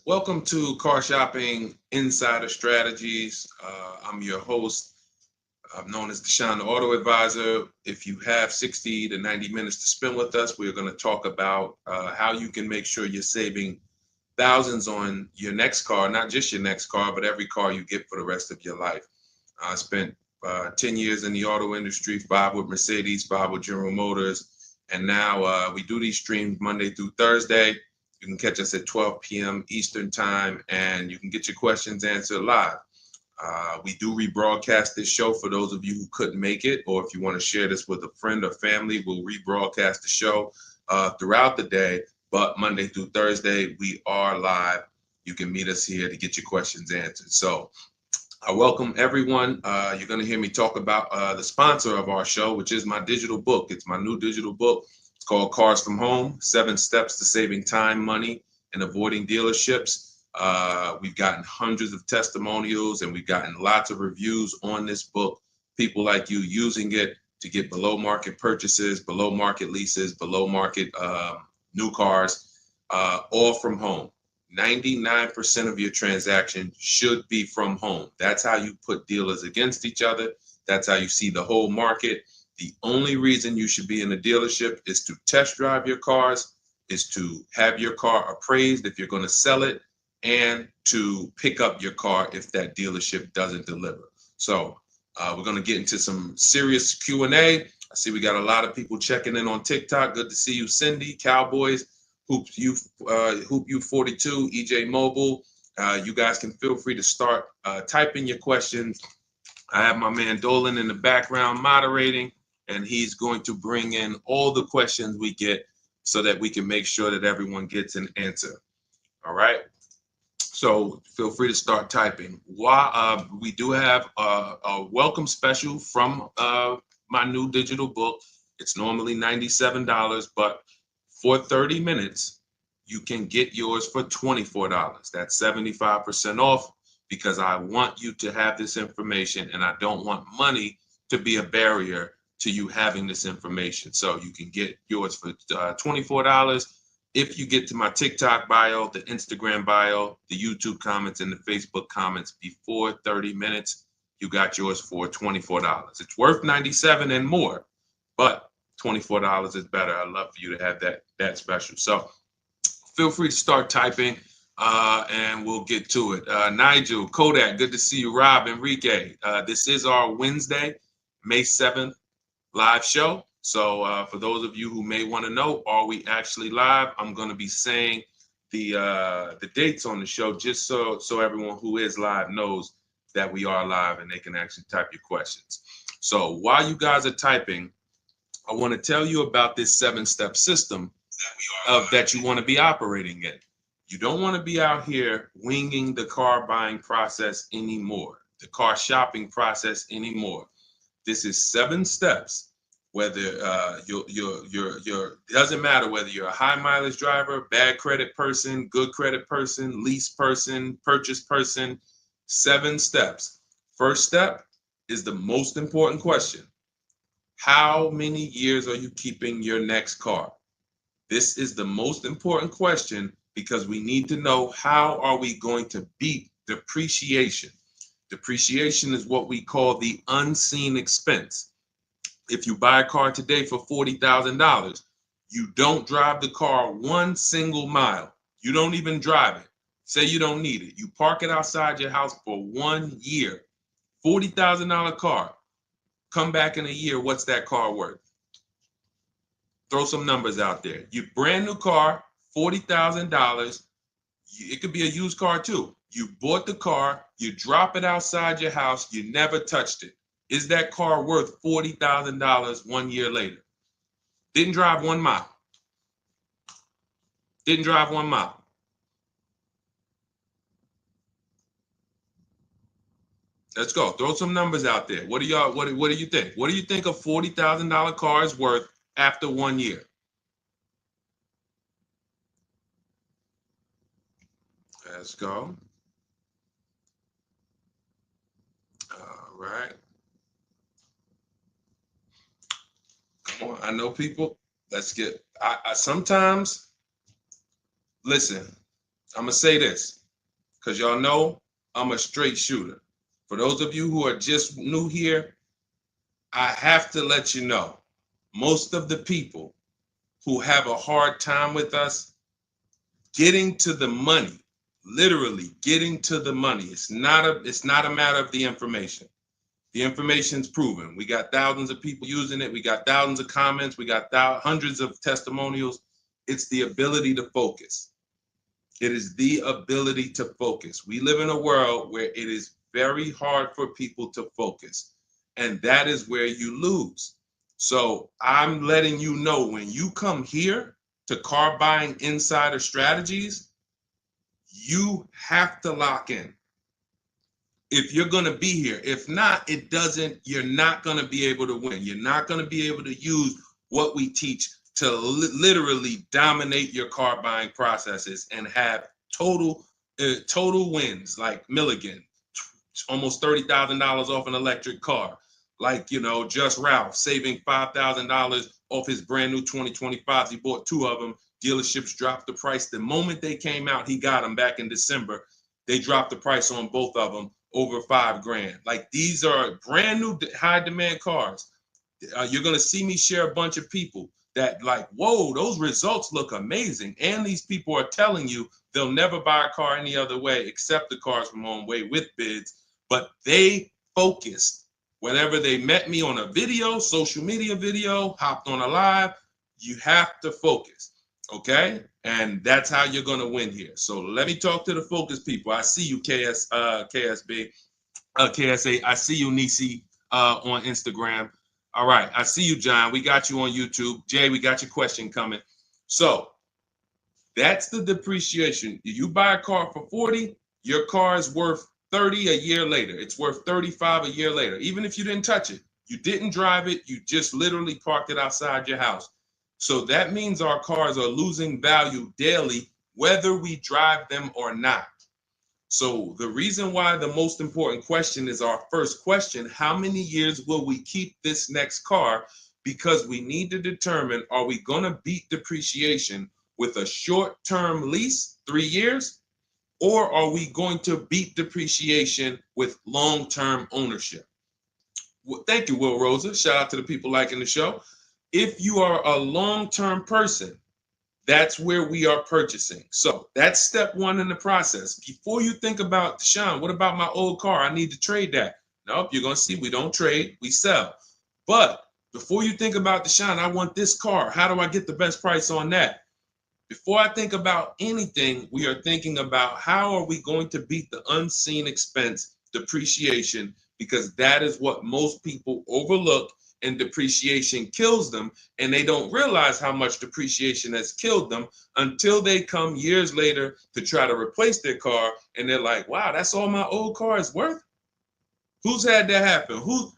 Welcome to Car Shopping Insider Strategies. I'm your host. I'm known as Deshone the Auto Advisor. If you have 60 to 90 minutes to spend with us, we're going to talk about how you can make sure you're saving thousands on your next car, not just your next car, but every car you get for the rest of your life. I spent 10 years in the auto industry, 5 with Mercedes, 5 with General Motors, and now we do these streams Monday through Thursday. You can catch us at 12 p.m. Eastern time, and you can get your questions answered live. We do rebroadcast this show for those of you who couldn't make it, or if you want to share this with a friend or family, we'll rebroadcast the show throughout the day. But Monday through Thursday, we are live. You can meet us here to get your questions answered. So I welcome everyone. You're going to hear me talk about the sponsor of our show, which is my digital book. It's my new digital book. It's called Cars from Home, 7 Steps to Saving Time, Money, and Avoiding Dealerships. We've gotten hundreds of testimonials and we've gotten lots of reviews on this book. People like you using it to get below market purchases, below market leases, below market new cars, all from home. 99% of your transaction should be from home. That's how you put dealers against each other. That's how you see the whole market. The only reason you should be in a dealership is to test drive your cars, is to have your car appraised if you're going to sell it, and to pick up your car if that dealership doesn't deliver. So we're going to get into some serious Q&A. I see we got a lot of people checking in on TikTok. Good to see you, Cindy, Cowboys, Hoop U 42, EJ Mobile. You guys can feel free to start typing your questions. I have my man Dolan in the background moderating, and he's going to bring in all the questions we get so that we can make sure that everyone gets an answer. All right. So feel free to start typing. We do have a welcome special from my new digital book. It's normally $97, but for 30 minutes, you can get yours for $24. That's 75% off, because I want you to have this information and I don't want money to be a barrier to you having this information. So you can get yours for $24. If you get to my TikTok bio, the Instagram bio, the YouTube comments, and the Facebook comments before 30 minutes, you got yours for $24. It's worth $97 and more, but $24 is better. I'd love for you to have that special. So feel free to start typing and we'll get to it. Nigel, Kodak, good to see you. Rob, Enrique, this is our Wednesday, May 7th live show. So for those of you who may want to know, are we actually live? I'm going to be saying the dates on the show just so everyone who is live knows that we are live and they can actually type your questions. So while you guys are typing, I want to tell you about this 7-step system that you want to be operating in. You don't want to be out here winging the car buying process anymore, the car shopping process anymore. This is 7 steps. Whether doesn't matter whether you're a high mileage driver, bad credit person, good credit person, lease person, purchase person. 7 steps. First step is the most important question. How many years are you keeping your next car? This is the most important question because we need to know, how are we going to beat depreciation? Depreciation is what we call the unseen expense. If you buy a car today for $40,000, you don't drive the car 1 single mile. You don't even drive it. Say you don't need it. You park it outside your house for 1 year. $40,000 car. Come back in a year, what's that car worth? Throw some numbers out there. Your brand new car, $40,000. It could be a used car too. You bought the car, you drop it outside your house, you never touched it. Is that car worth $40,000 1 year later? Didn't drive 1 mile. Didn't drive 1 mile. Let's go. Throw some numbers out there. What do you think? What do you think a $40,000 car is worth after 1 year? Let's go. All right. Come on. I know people. Let's get. I sometimes listen. I'm gonna say this. because y'all know I'm a straight shooter. For those of you who are just new here, I have to let you know, most of the people who have a hard time with us getting to the money, literally getting to the money. It's not a matter of the information. The information's proven. We got thousands of people using it. We got thousands of comments. We got hundreds of testimonials. It's the ability to focus. It is the ability to focus. We live in a world where it is very hard for people to focus, and that is where you lose. So I'm letting you know, when you come here to Car Buying Insider Strategies, you have to lock in. If you're going to be here, if not, you're not going to be able to win. You're not going to be able to use what we teach to literally dominate your car buying processes and have total wins, like Milligan, almost $30,000 off an electric car. Like, Just Ralph saving $5,000 off his brand new 2025s. He bought 2 of them. Dealerships dropped the price. The moment they came out, he got them back in December. They dropped the price on both of them over $5,000. Like, these are brand new high demand cars. You're going to see me share a bunch of people that like, whoa, those results look amazing. And these people are telling you they'll never buy a car any other way except the Cars from Home way with bids. But they focused. Whenever they met me on a video, social media video, hopped on a live, you have to focus. Okay? And that's how you're going to win here. So let me talk to the focus people. I see you, KSA. I see you, Nisi, on Instagram. All right. I see you, John. We got you on YouTube. Jay, we got your question coming. So that's the depreciation. You buy a car for 40, your car is worth 30 a year later. It's worth 35 a year later. Even if you didn't touch it, you didn't drive it, you just literally parked it outside your house. So that means our cars are losing value daily, whether we drive them or not. So the reason why the most important question is our first question: how many years will we keep this next car? Because we need to determine, are we going to beat depreciation with a short-term lease, 3 years, or are we going to beat depreciation with long-term ownership? Well, thank you, Will Rosa. Shout out to the people liking the show. If you are a long-term person, that's where we are purchasing. So that's step 1 in the process. Before you think about, Deshaun, what about my old car? I need to trade that. Nope, you're going to see we don't trade, we sell. But before you think about, Deshaun, I want this car. How do I get the best price on that? Before I think about anything, we are thinking about how are we going to beat the unseen expense, depreciation, because that is what most people overlook, and depreciation kills them, and they don't realize how much depreciation has killed them until they come years later to try to replace their car, and they're like, wow, that's all my old car is worth? Who's had that happen? Who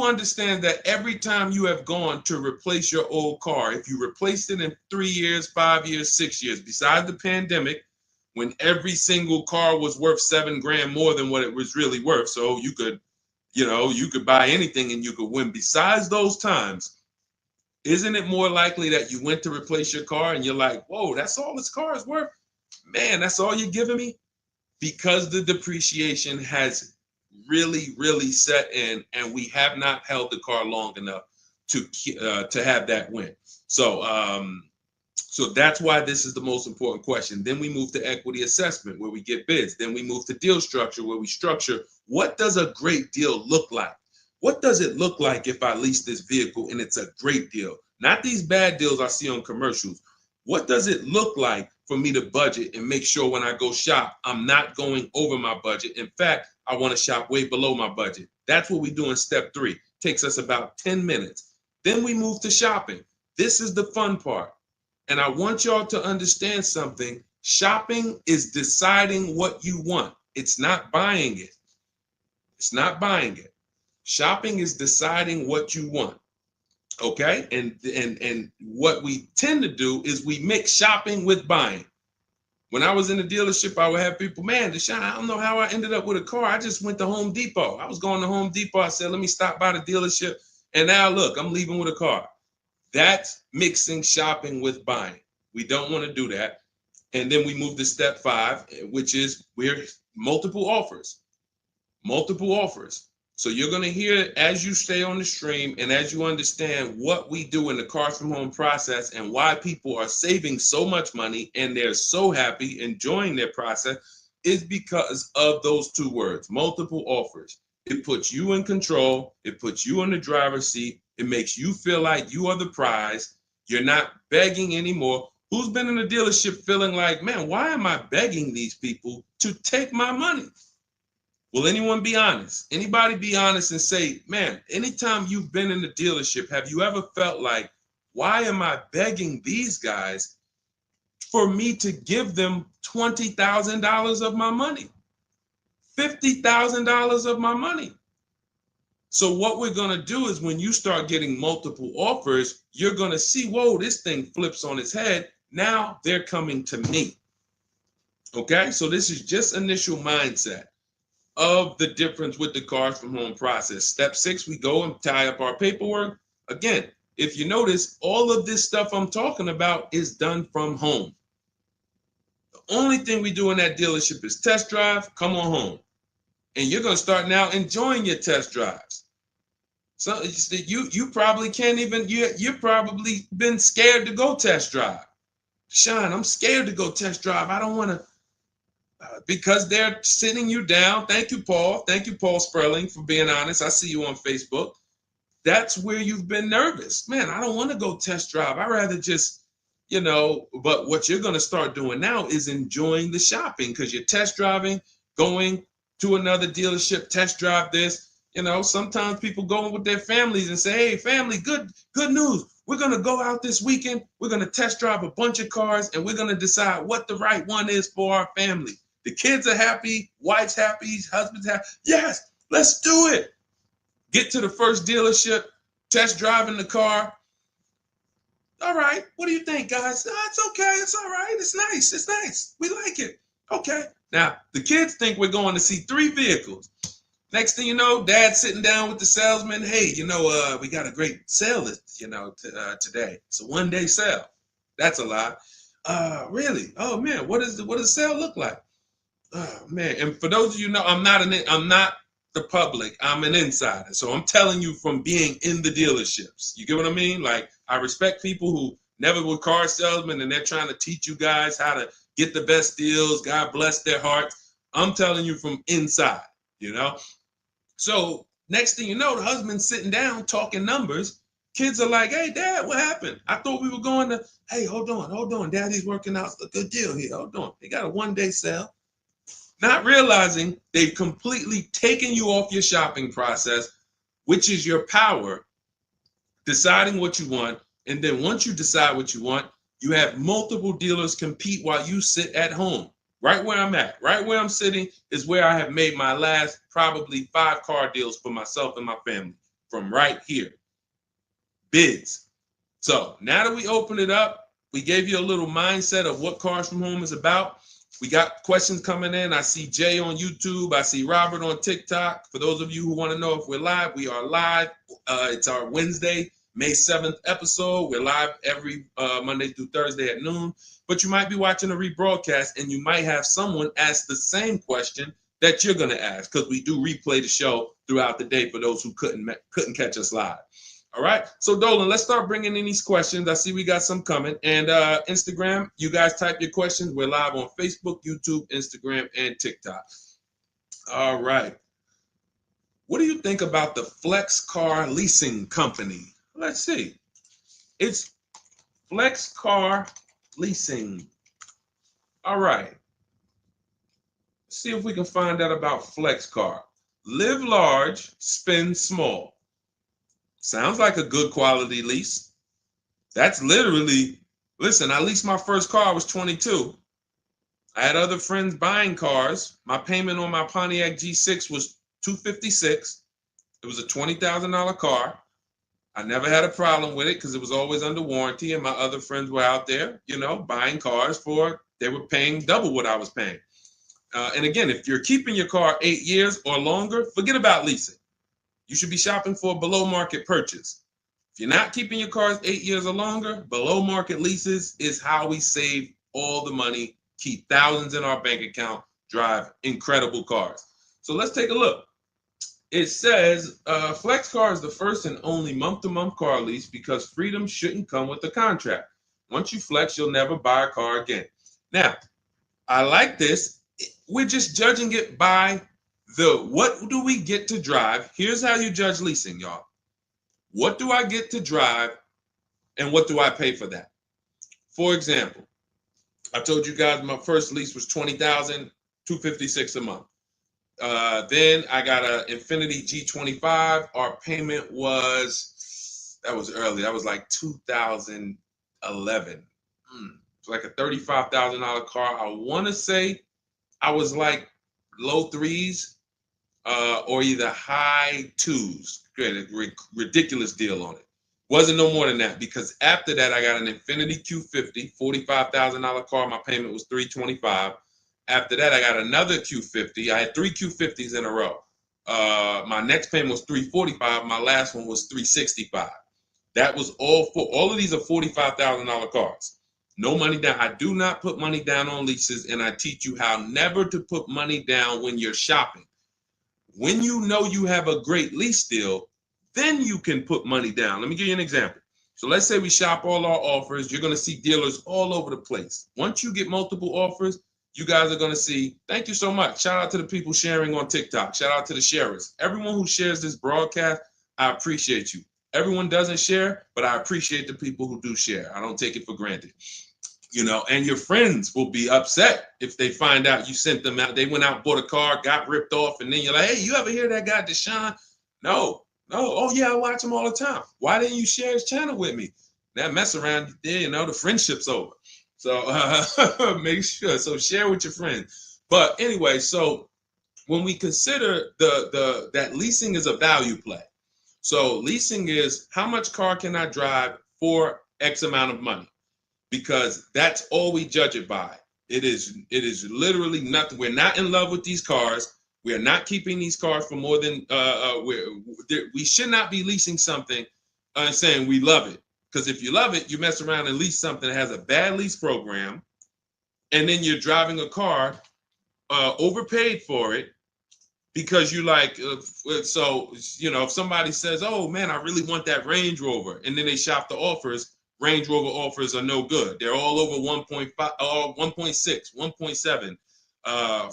understands that every time you have gone to replace your old car, if you replaced it in 3 years, 5 years, 6 years, besides the pandemic, when every single car was worth $7,000 more than what it was really worth, so you could buy anything and you could win. Besides those times, isn't it more likely that you went to replace your car and you're like, whoa, that's all this car is worth? Man, that's all you're giving me? Because the depreciation has really, really set in, and we have not held the car long enough to have that win. So that's why this is the most important question. Then we move to equity assessment, where we get bids. Then we move to deal structure, where we structure, what does a great deal look like? What does it look like if I lease this vehicle and it's a great deal? Not these bad deals I see on commercials. What does it look like for me to budget and make sure when I go shop, I'm not going over my budget? In fact, I want to shop way below my budget. That's what we do in step 3. Takes us about 10 minutes. Then we move to shopping. This is the fun part. And I want y'all to understand something. Shopping is deciding what you want. It's not buying it. It's not buying it. Shopping is deciding what you want. Okay? And what we tend to do is we mix shopping with buying. When I was in the dealership, I would have people, man, Deshaun, I don't know how I ended up with a car. I just went to Home Depot. I was going to Home Depot. I said, let me stop by the dealership. And now look, I'm leaving with a car. That's mixing shopping with buying. We don't want to do that. And then we move to step 5, which is we're multiple offers. Multiple offers. So you're going to hear as you stay on the stream and as you understand what we do in the Cars from Home process and why people are saving so much money and they're so happy enjoying their process is because of those 2 words, multiple offers. It puts you in control. It puts you in the driver's seat. It makes you feel like you are the prize. You're not begging anymore. Who's been in a dealership feeling like, man, why am I begging these people to take my money? Will anyone be honest? Anybody be honest and say, man, anytime you've been in the dealership, have you ever felt like, why am I begging these guys for me to give them $20,000 of my money, $50,000 of my money? So what we're going to do is when you start getting multiple offers, you're going to see, whoa, this thing flips on its head. Now they're coming to me. Okay, so this is just initial mindset of the difference with the Cars from Home process. Step 6, we go and tie up our paperwork. Again, if you notice, all of this stuff I'm talking about is done from home. The only thing we do in that dealership is test drive, come on home. And you're going to start now enjoying your test drives. So you probably can't even, you're probably been scared to go test drive. Sean, I'm scared to go test drive. I don't want to, because they're sitting you down. Thank you, Paul. Thank you, Paul Sperling, for being honest. I see you on Facebook. That's where you've been nervous. Man, I don't want to go test drive. I'd rather just, but what you're going to start doing now is enjoying the shopping because you're test driving, going to another dealership, test drive this. Sometimes people go with their families and say, hey, family, good news. We're going to go out this weekend. We're going to test drive a bunch of cars and we're going to decide what the right one is for our family. The kids are happy, wife's happy, husband's happy. Yes, let's do it. Get to the first dealership, test driving the car. All right, what do you think, guys? Oh, it's okay, it's all right, it's nice, we like it. Okay, now the kids think we're going to see 3 vehicles. Next thing you know, Dad's sitting down with the salesman. Hey, we got a great sale, today. It's a 1-day sale. That's a lie. Really? Oh man, what does the sale look like? Oh man, and for those of you who know, I'm not the public. I'm an insider, so I'm telling you from being in the dealerships. You get what I mean? Like I respect people who never were car salesmen, and they're trying to teach you guys how to get the best deals. God bless their hearts. I'm telling you from inside. So next thing you know, the husband's sitting down talking numbers. Kids are like, hey, Dad, what happened? I thought we were going to, hey, hold on. Daddy's working out a good deal here. Hold on. They got a 1-day sale. Not realizing they've completely taken you off your shopping process, which is your power, deciding what you want. And then once you decide what you want, you have multiple dealers compete while you sit at home. Right where I'm at, right where I'm sitting is where I have made my last probably 5 car deals for myself and my family from right here. Bids. So now that we open it up, we gave you a little mindset of what Cars from Home is about. We got questions coming in. I see Jay on YouTube. I see Robert on TikTok. For those of you who want to know if we're live, we are live. It's our Wednesday, May 7th episode. We're live every Monday through Thursday at noon. But you might be watching a rebroadcast and you might have someone ask the same question that you're going to ask because we do replay the show throughout the day for those who couldn't catch us live. All right. So Dolan, let's start bringing in these questions. I see we got some coming. And Instagram, you guys type your questions. We're live on Facebook, YouTube, Instagram, and TikTok. All right. What do you think about the Flex Car Leasing Company? Let's see. It's Flex Car Leasing. All right. Let's see if we can find out about Flex Car. Live large, spend small. Sounds like a good quality lease. That's literally, listen, I leased my first car, I was 22. I had other friends buying cars. My payment on my Pontiac G6 was $256. It was a $20,000 car. I never had a problem with it because it was always under warranty, and my other friends were out there, buying cars they were paying double what I was paying. And again, if you're keeping your car 8 years or longer, forget about leasing. You should be shopping for a below market purchase. If you're not keeping your cars 8 years or longer, below market leases is how we save all the money keep thousands in our bank account, drive incredible cars. So let's take a look. It says Flex Car is the first and only month-to-month car lease because freedom shouldn't come with a contract. Once you flex, you'll never buy a car again. Now, I like this. We're just judging it by what do we get to drive? Here's how you judge leasing, y'all. What do I get to drive and what do I pay for that? For example, I told you guys my first lease was $20,256 a month. Then I got an Infiniti G25. Our payment that was early. That was like 2011. It's like a $35,000 car. I want to say I was like low threes or either high twos. Ridiculous deal on it. Wasn't no more than that because after that I got an Infiniti Q50, $45,000 car. My payment was $325. After that, I got another Q50. I had 3 Q50s in a row. My next payment was $345. My last one was $365. That was all of these are $45,000 cars. No money down. I do not put money down on leases, and I teach you how never to put money down when you're shopping. When you know you have a great lease deal, then you can put money down. Let me give you an example. So let's say we shop all our offers. You're going to see dealers all over the place. Once you get multiple offers, you guys are going to see, thank you so much. Shout out to the people sharing on TikTok. Shout out to the sharers. Everyone who shares this broadcast, I appreciate you. Everyone doesn't share, but I appreciate the people who do share. I don't take it for granted. You know, and your friends will be upset if they find out you sent them out. They went out, bought a car, got ripped off, and then you're like, hey, you ever hear that guy, Deshone? No. Oh, yeah, I watch him all the time. Why didn't you share his channel with me? That mess around there, you know, the friendship's over. So make sure. So share with your friends. But anyway, so when we consider that leasing is a value play. So leasing is how much car can I drive for X amount of money? Because that's all we judge it by. It is literally nothing. We're not in love with these cars. We are not keeping these cars for more than we should not be leasing something and saying we love it. Because if you love it, you mess around and lease something that has a bad lease program, and then you're driving a car overpaid for it because you like. So you know, if somebody says, "Oh man, I really want that Range Rover," and then they shop the offers, Range Rover offers are no good. They're all over 1.5, 1.6, 1.7.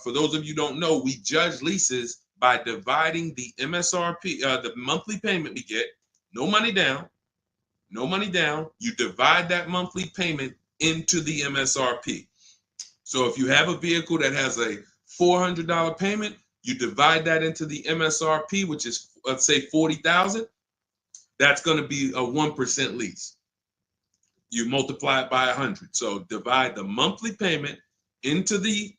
For those of you who don't know, we judge leases by dividing the MSRP, the monthly payment we get, no money down. No money down, you divide that monthly payment into the MSRP. So if you have a vehicle that has a $400 payment, you divide that into the MSRP, which is, let's say, $40,000. That's going to be a 1% lease. You multiply it by 100. So divide the monthly payment into the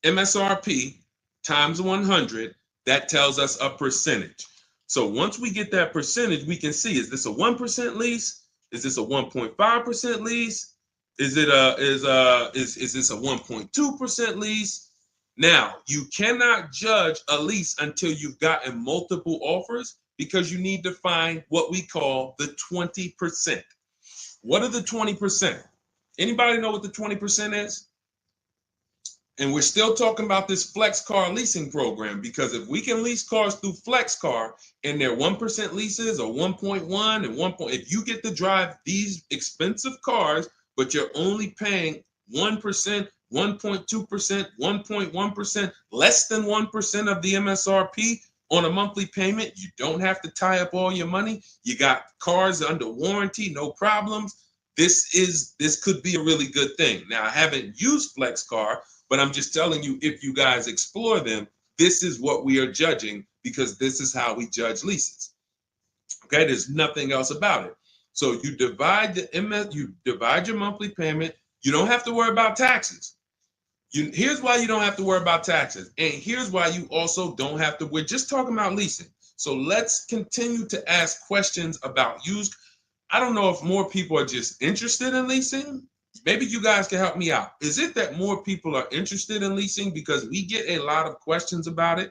MSRP times 100. That tells us a percentage. So once we get that percentage, we can see, is this a 1% lease? Is this a 1.5% lease? Is this a 1.2% lease? Now, you cannot judge a lease until you've gotten multiple offers because you need to find what we call the 20%. What are the 20%? Anybody know what the 20% is? And we're still talking about this Flex Car leasing program because if we can lease cars through Flex Car and they're 1% leases or 1.1 and 1. If you get to drive these expensive cars, but you're only paying 1%, 1.2%, 1.1%, less than 1% of the MSRP on a monthly payment, you don't have to tie up all your money. You got cars under warranty, no problems. This could be a really good thing. Now, I haven't used Flex Car, but I'm just telling you, if you guys explore them, this is what we are judging because this is how we judge leases. Okay, there's nothing else about it. So you divide your monthly payment. You don't have to worry about taxes. Here's why you don't have to worry about taxes. And here's why you also don't have to. We're just talking about leasing. So let's continue to ask questions about used. I don't know if more people are just interested in leasing. Maybe you guys can help me out. Is it that more people are interested in leasing because we get a lot of questions about it?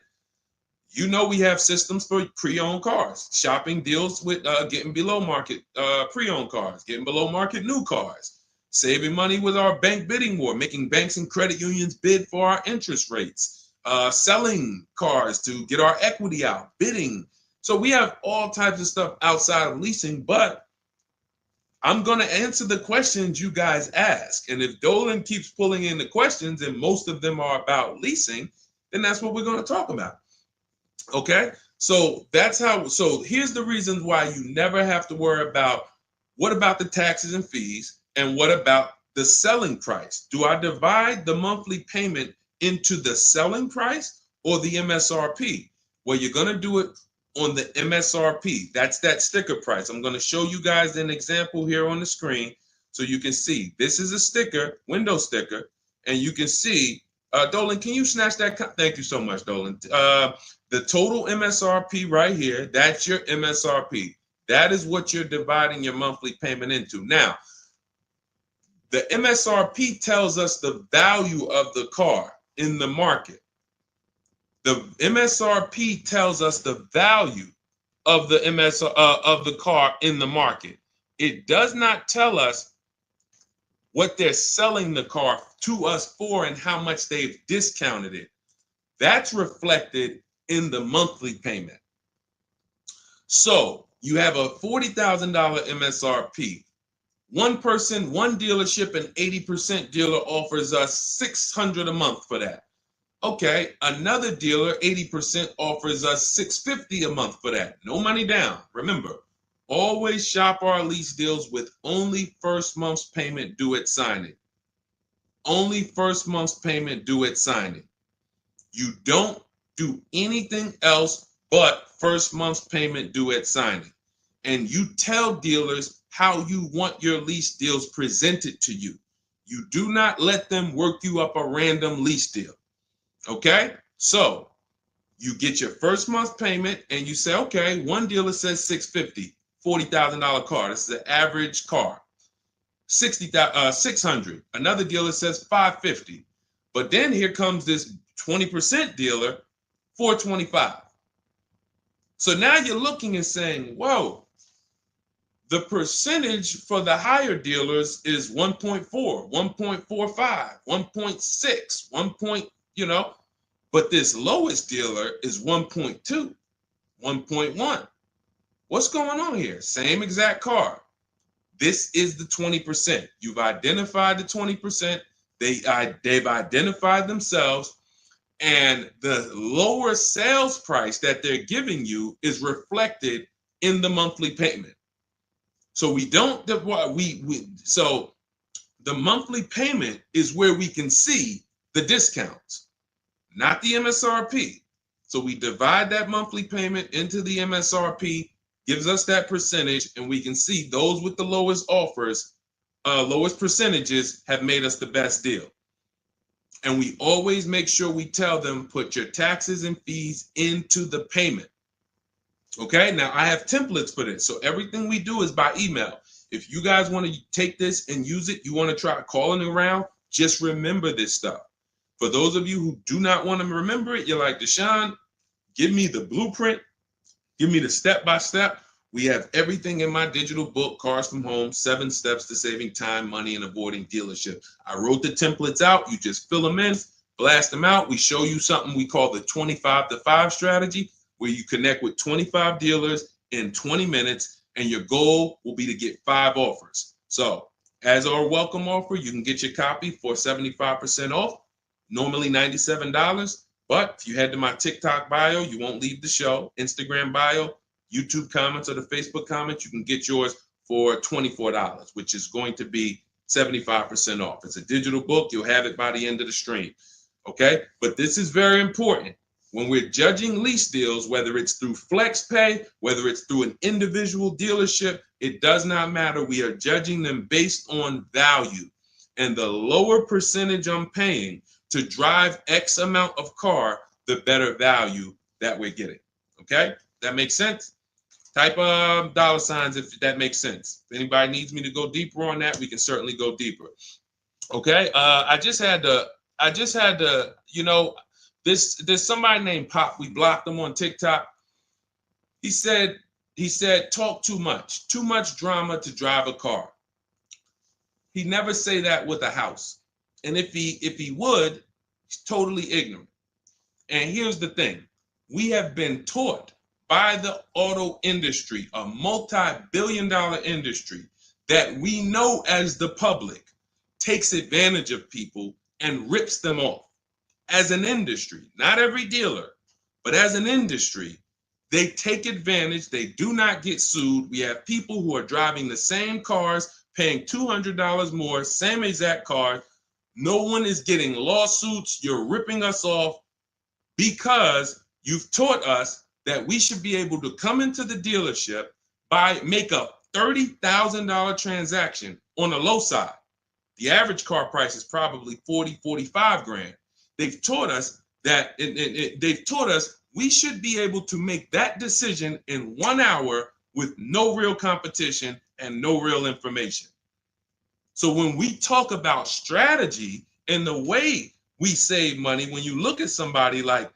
You know, we have systems for pre-owned cars. Shopping deals with getting below market pre-owned cars, getting below market new cars. saving money with our bank bidding war, making banks and credit unions bid for our interest rates, selling cars to get our equity out, bidding. So we have all types of stuff outside of leasing, but I'm going to answer the questions you guys ask. And if Dolan keeps pulling in the questions, and most of them are about leasing, then that's what we're going to talk about. Okay? So that's how, so here's the reasons why you never have to worry about what about the taxes and fees and what about the selling price? Do I divide the monthly payment into the selling price or the MSRP? Well, you're going to do it on the MSRP. That's that sticker price. I'm going to show you guys an example here on the screen so you can see. This is a sticker, window sticker, and you can see, Dolan, can you snatch that? Thank you so much, Dolan. The total MSRP right here, that's your MSRP. That is what you're dividing your monthly payment into. Now, the MSRP tells us the value of the car in the market. The MSRP tells us the value of the of the car in the market. It does not tell us what they're selling the car to us for and how much they've discounted it. That's reflected in the monthly payment. So you have a $40,000 MSRP. One person, one dealership, an 80% dealer offers us $600 a month for that. Okay, another dealer, 80% offers us $650 a month for that. No money down. Remember, always shop our lease deals with only first month's payment due at signing. Only first month's payment due at signing. You don't do anything else but first month's payment due at signing. And you tell dealers how you want your lease deals presented to you. You do not let them work you up a random lease deal. Okay, so you get your first month payment and you say, okay, one dealer says $650, $40,000 car. This is an average car. $600. Another dealer says $550. But then here comes this 20% dealer, $425. So now you're looking and saying, whoa, the percentage for the higher dealers is 1.4, 1.45, 1.6, 1. But this lowest dealer is 1.2, 1.1. What's going on here? Same exact car. This is the 20%. You've identified the 20%. They've identified themselves, and the lower sales price that they're giving you is reflected in the monthly payment. So so the monthly payment is where we can see the discounts, not the MSRP. So we divide that monthly payment into the MSRP, gives us that percentage, and we can see those with the lowest offers, lowest percentages have made us the best deal. And we always make sure we tell them, put your taxes and fees into the payment. Okay, now I have templates for this. So everything we do is by email. If you guys want to take this and use it, you want to try calling around, just remember this stuff. For those of you who do not want to remember it, you're like, Deshone, give me the blueprint, give me the step-by-step. We have everything in my digital book, Cars from Home, 7 Steps to Saving Time, Money, and Avoiding Dealership. I wrote the templates out. You just fill them in, blast them out. We show you something we call the 25-to-5 strategy, where you connect with 25 dealers in 20 minutes, and your goal will be to get 5 offers. So as our welcome offer, you can get your copy for 75% off, normally $97. But if you head to my TikTok bio, you won't leave the show, Instagram bio, YouTube comments, or the Facebook comments, you can get yours for $24, which is going to be 75% off. It's a digital book. You'll have it by the end of the stream. Okay? But this is very important. When we're judging lease deals, whether it's through FlexPay, whether it's through an individual dealership, it does not matter. We are judging them based on value. And the lower percentage I'm paying to drive X amount of car, the better value that we're getting. Okay? That makes sense? Type $signs if that makes sense. If anybody needs me to go deeper on that, we can certainly go deeper. Okay? I just had to, there's somebody named Pop. We blocked him on TikTok. He said, talk too much drama to drive a car. He never say that with a house. And if he would, he's totally ignorant. And here's the thing. We have been taught by the auto industry, a multi-billion-dollar industry, that we know as the public takes advantage of people and rips them off. As an industry, not every dealer, but as an industry, they take advantage. They do not get sued. We have people who are driving the same cars, paying $200 more, same exact car. No one is getting lawsuits. You're ripping us off because you've taught us that we should be able to come into the dealership, make a $30,000 transaction on the low side. The average car price is probably 40, 45 grand. They've taught us that they've taught us we should be able to make that decision in 1 hour with no real competition and no real information. So when we talk about strategy and the way we save money, when you look at somebody like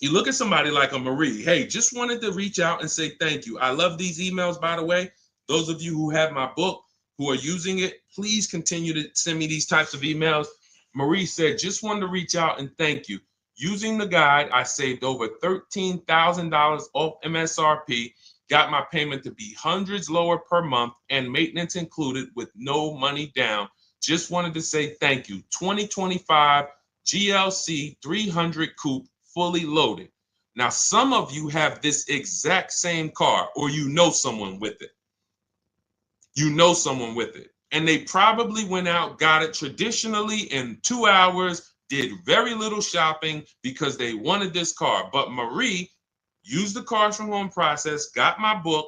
a Marie, hey, just wanted to reach out and say thank you. I love these emails, by the way. Those of you who have my book, who are using it, please continue to send me these types of emails. Marie said, just wanted to reach out and thank you. Using the guide, I saved over $13,000 off MSRP, got my payment to be hundreds lower per month and maintenance included with no money down. Just wanted to say thank you. 2025 GLC 300 coupe, fully loaded. Now, some of you have this exact same car, or you know someone with it. You know someone with it. And they probably went out, got it traditionally in 2 hours, did very little shopping because they wanted this car. But Marie used the cars from home process, got my book,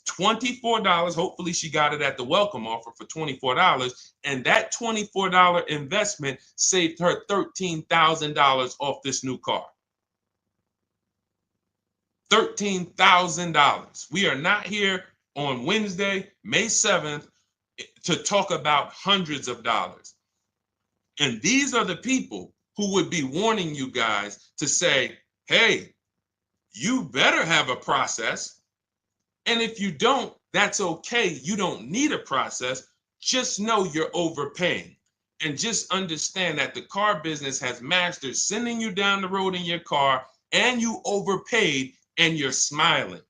$24. Hopefully she got it at the welcome offer for $24. And that $24 investment saved her $13,000 off this new car. $13,000. We are not here on Wednesday, May 7th, to talk about hundreds of dollars. And these are the people who would be warning you guys to say, hey, you better have a process. And if you don't, that's okay. You don't need a process. Just know you're overpaying. And just understand that the car business has mastered sending you down the road in your car and you overpaid and you're smiling.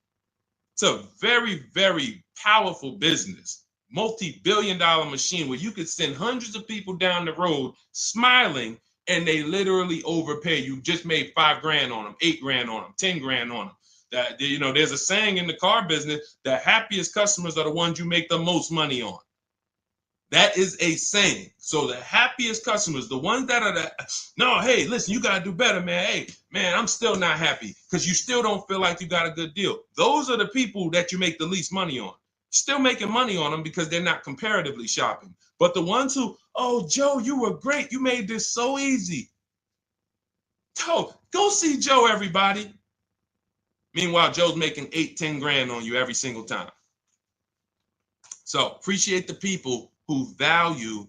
It's a very, very powerful business, multi-billion-dollar machine where you could send hundreds of people down the road smiling and they literally overpay. You just made 5 grand on them, 8 grand on them, 10 grand on them. That, you know, there's a saying in the car business, the happiest customers are the ones you make the most money on. That is a saying. So the happiest customers, the ones that are no, hey, listen, you got to do better, man. Hey, man, I'm still not happy because you still don't feel like you got a good deal. Those are the people that you make the least money on. Still making money on them because they're not comparatively shopping. But the ones who, oh, Joe, you were great. You made this so easy. Go see Joe, everybody. Meanwhile, Joe's making 8, 10 grand on you every single time. So appreciate the people who value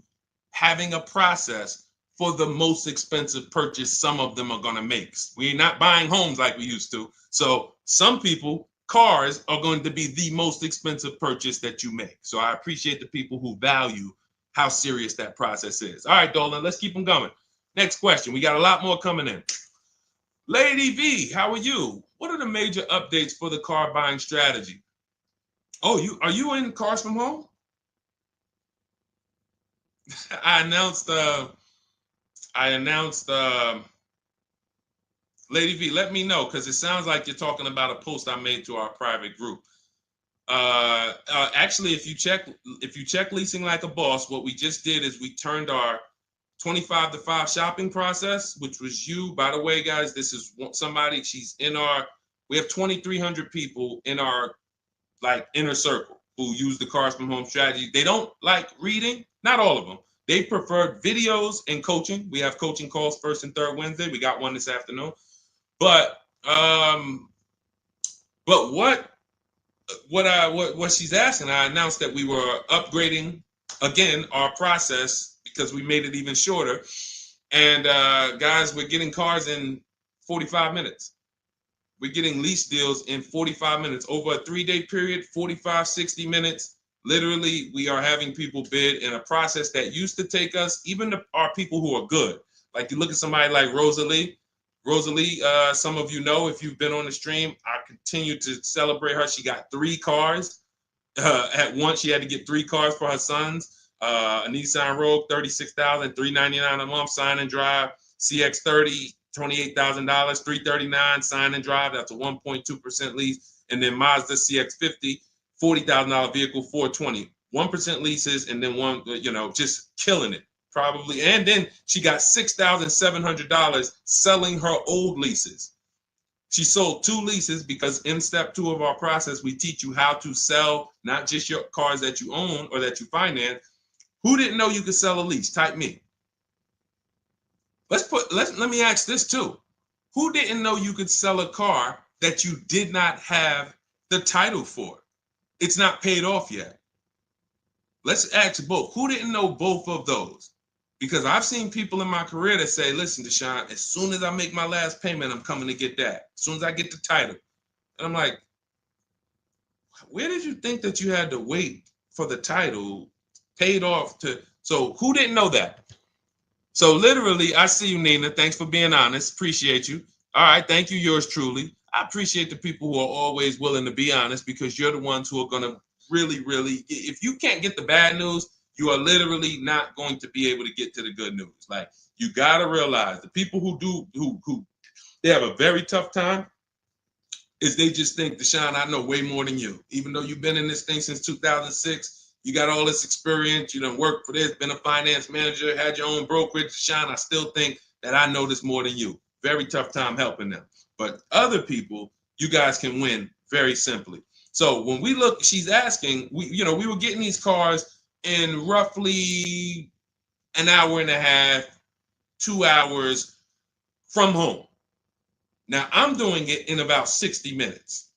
having a process for the most expensive purchase some of them are going to make. We're not buying homes like we used to. So some people, cars are going to be the most expensive purchase that you make. So I appreciate the people who value how serious that process is. All right, Dolan, let's keep them going. Next question. We got a lot more coming in. Lady V, how are you? What are the major updates for the car buying strategy? Oh, are you in Cars from Home? I announced Lady V, let me know, because it sounds like you're talking about a post I made to our private group. Actually, if you check Leasing Like a Boss, what we just did is we turned our 25 to 5 shopping process, which was you. By the way, guys, this is somebody, we have 2,300 people in our inner circle who use the Cars from Home strategy. They don't like reading, not all of them. They prefer videos and coaching. We have coaching calls first and third Wednesday. We got one this afternoon. But what she's asking, I announced that we were upgrading again our process because we made it even shorter. And guys, we're getting cars in 45 minutes. We're getting lease deals in 45 minutes over a 3-day period, 45, 60 minutes. Literally, we are having people bid in a process that used to take us, even our people who are good. Like you look at somebody like Rosalie. Rosalie, some of you know if you've been on the stream, I continue to celebrate her. She got 3 cars. At once, she had to get 3 cars for her sons. A Nissan Rogue, $36,399 a month, sign and drive. CX-30, $28,000, $339 sign and drive. That's a 1.2% lease. And then Mazda CX-50, $40,000 vehicle, $420. 1% leases, and then one, just killing it. Probably. And then she got $6,700 selling her old leases. She sold 2 leases because in step 2 of our process, we teach you how to sell not just your cars that you own or that you finance. Who didn't know you could sell a lease? Type me. Let me ask this too. Who didn't know you could sell a car that you did not have the title for? It's not paid off yet. Let's ask both. Who didn't know both of those? Because I've seen people in my career that say, listen, Deshone, as soon as I make my last payment, I'm coming to get that. As soon as I get the title. And I'm like, where did you think that you had to wait for the title paid off to? So who didn't know that? So literally, I see you, Nina. Thanks for being honest. Appreciate you. All right. Thank you, yours truly. I appreciate the people who are always willing to be honest, because you're the ones who are going to really, if you can't get the bad news, you are literally not going to be able to get to the good news. Like, you got to realize the people who they have a very tough time is they just think, Deshone, I know way more than you. Even though you've been in this thing since 2006, you got all this experience, you done worked for this, been a finance manager, had your own brokerage. Deshone, I still think that I know this more than you. Very tough time helping them. But other people, you guys can win very simply. So when we look, she's asking, we were getting these cars in roughly an hour and a half, 2 hours from home. Now I'm doing it in about 60 minutes,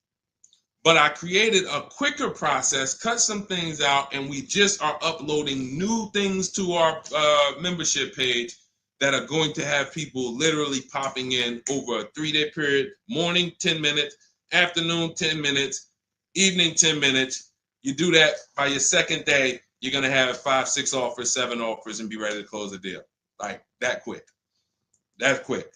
but I created a quicker process, cut some things out, and we just are uploading new things to our membership page that are going to have people literally popping in over a 3-day period. Morning, 10 minutes, afternoon, 10 minutes, evening, 10 minutes. You do that by your second day, you're going to have 5, 6 offers, 7 offers, and be ready to close the deal. Like that quick. That's quick.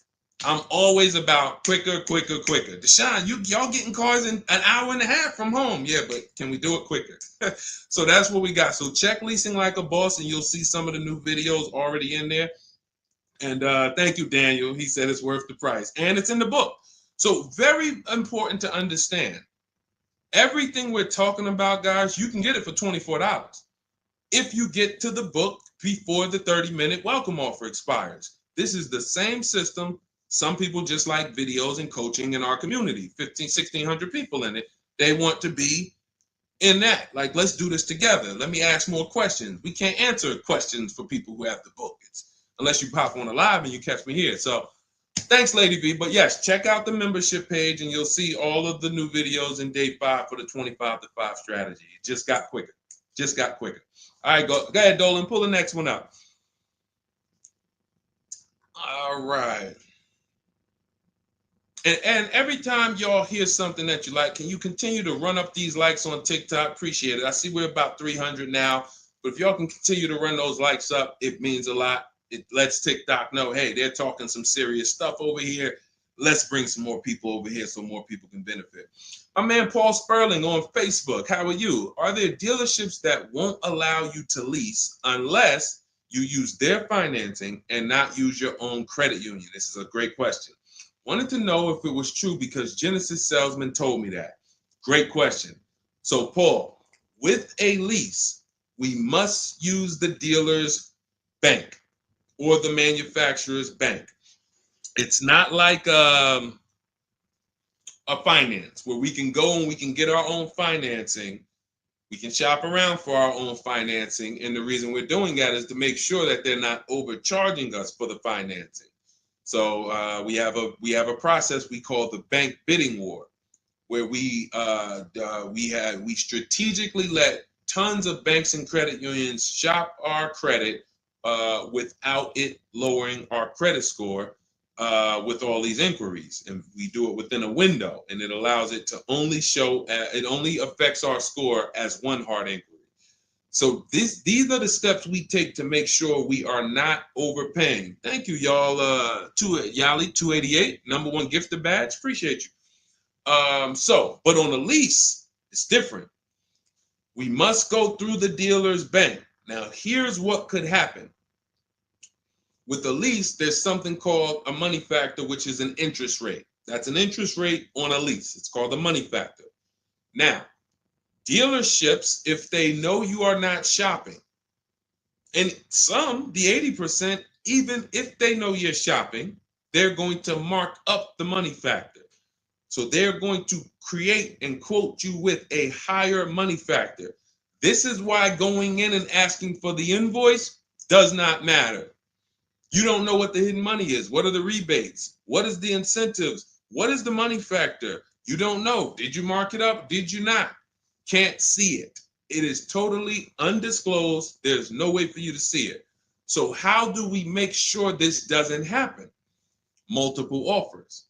I'm always about quicker. Deshone, y'all getting cars in an hour and a half from home. Yeah, but can we do it quicker? So that's what we got. So check Leasing Like a Boss, and you'll see some of the new videos already in there. And thank you, Daniel. He said it's worth the price. And it's in the book. So very important to understand. Everything we're talking about, guys, you can get it for $24 if you get to the book before the 30-minute welcome offer expires. This is the same system. Some people just like videos and coaching in our community, 1,600 people in it. They want to be in that. Like, let's do this together. Let me ask more questions. We can't answer questions for people who have the book. Unless you pop on a live and you catch me here. So thanks, Lady V. But yes, check out the membership page and you'll see all of the new videos in day 5 for the 25 to 5 strategy. It just got quicker. All right, go ahead, Dolan. Pull the next one up. All right. And every time y'all hear something that you like, can you continue to run up these likes on TikTok? Appreciate it. I see we're about 300 now. But if y'all can continue to run those likes up, it means a lot. It lets TikTok know, hey, they're talking some serious stuff over here. Let's bring some more people over here so more people can benefit. My man Paul Sperling on Facebook. How are you? Are there dealerships that won't allow you to lease unless you use their financing and not use your own credit union? This is a great question. Wanted to know if it was true because Genesis Salesman told me that. Great question. So Paul, with a lease, we must use the dealer's bank or the manufacturer's bank. It's not like a finance where we can go and we can get our own financing. We can shop around for our own financing. And the reason we're doing that is to make sure that they're not overcharging us for the financing. So we have a process we call the bank bidding war, where we strategically let tons of banks and credit unions shop our credit without it lowering our credit score with all these inquiries. And we do it within a window, and it allows it to only show, it only affects our score as one hard inquiry. So these are the steps we take to make sure we are not overpaying. Thank you, y'all. Yali 288, #1 gifted badge. Appreciate you. But on a lease, it's different. We must go through the dealer's bank. Now, here's what could happen. With a lease, there's something called a money factor, which is an interest rate. That's an interest rate on a lease. It's called the money factor. Now, dealerships, if they know you are not shopping, and some, the 80%, even if they know you're shopping, they're going to mark up the money factor. So they're going to create and quote you with a higher money factor. This is why going in and asking for the invoice does not matter. You don't know what the hidden money is. What are the rebates? What is the incentives? What is the money factor? You don't know. Did you mark it up? Did you not? Can't see it. It is totally undisclosed. There's no way for you to see it. So how do we make sure this doesn't happen? Multiple offers.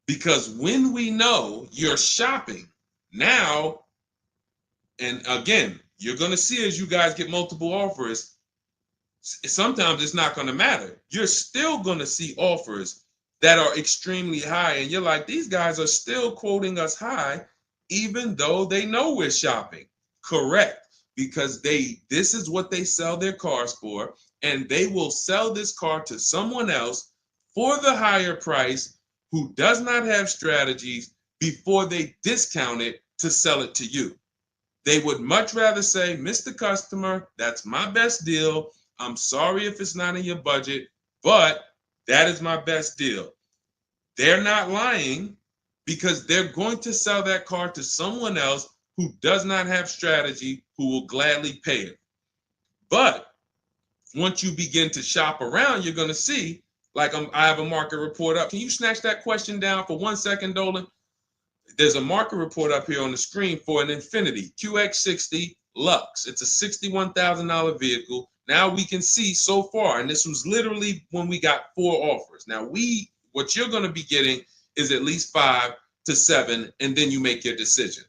Because when we know you're shopping now, and again, you're going to see as you guys get multiple offers, sometimes it's not going to matter. You're still going to see offers that are extremely high. And you're like, these guys are still quoting us high, even though they know we're shopping. Correct. Because this is what they sell their cars for. And they will sell this car to someone else for the higher price who does not have strategies before they discount it to sell it to you. They would much rather say, Mr. Customer, that's my best deal. I'm sorry if it's not in your budget, but that is my best deal. They're not lying because they're going to sell that car to someone else who does not have strategy, who will gladly pay it. But once you begin to shop around, you're going to see, like I have a market report up. Can you snatch that question down for 1 second, Dolan? There's a market report up here on the screen for an Infiniti QX60 Lux. It's a $61,000 vehicle. Now we can see so far, and this was literally when we got 4 offers. Now what you're going to be getting is at least 5 to 7, and then you make your decision.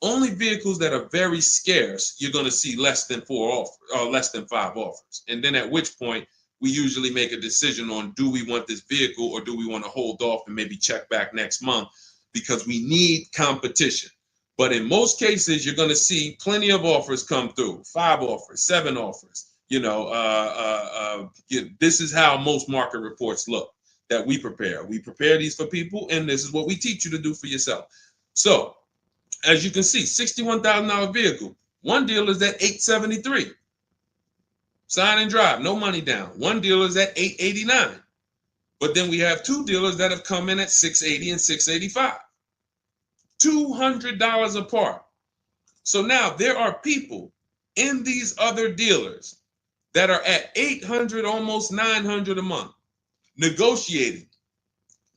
Only vehicles that are very scarce, you're going to see less than 4 offers or less than 5 offers. And then at which point we usually make a decision on, do we want this vehicle or do we want to hold off and maybe check back next month, because we need competition. But in most cases, you're going to see plenty of offers come through, 5 offers, 7 offers. This is how most market reports look that we prepare. We prepare these for people, and this is what we teach you to do for yourself. So, as you can see, $61,000 vehicle. One dealer is at $873. Sign and drive, no money down. One dealer is at $889. But then we have 2 dealers that have come in at $680 and $685. $200 apart. So now there are people in these other dealers that are at $800, almost $900 a month, negotiating.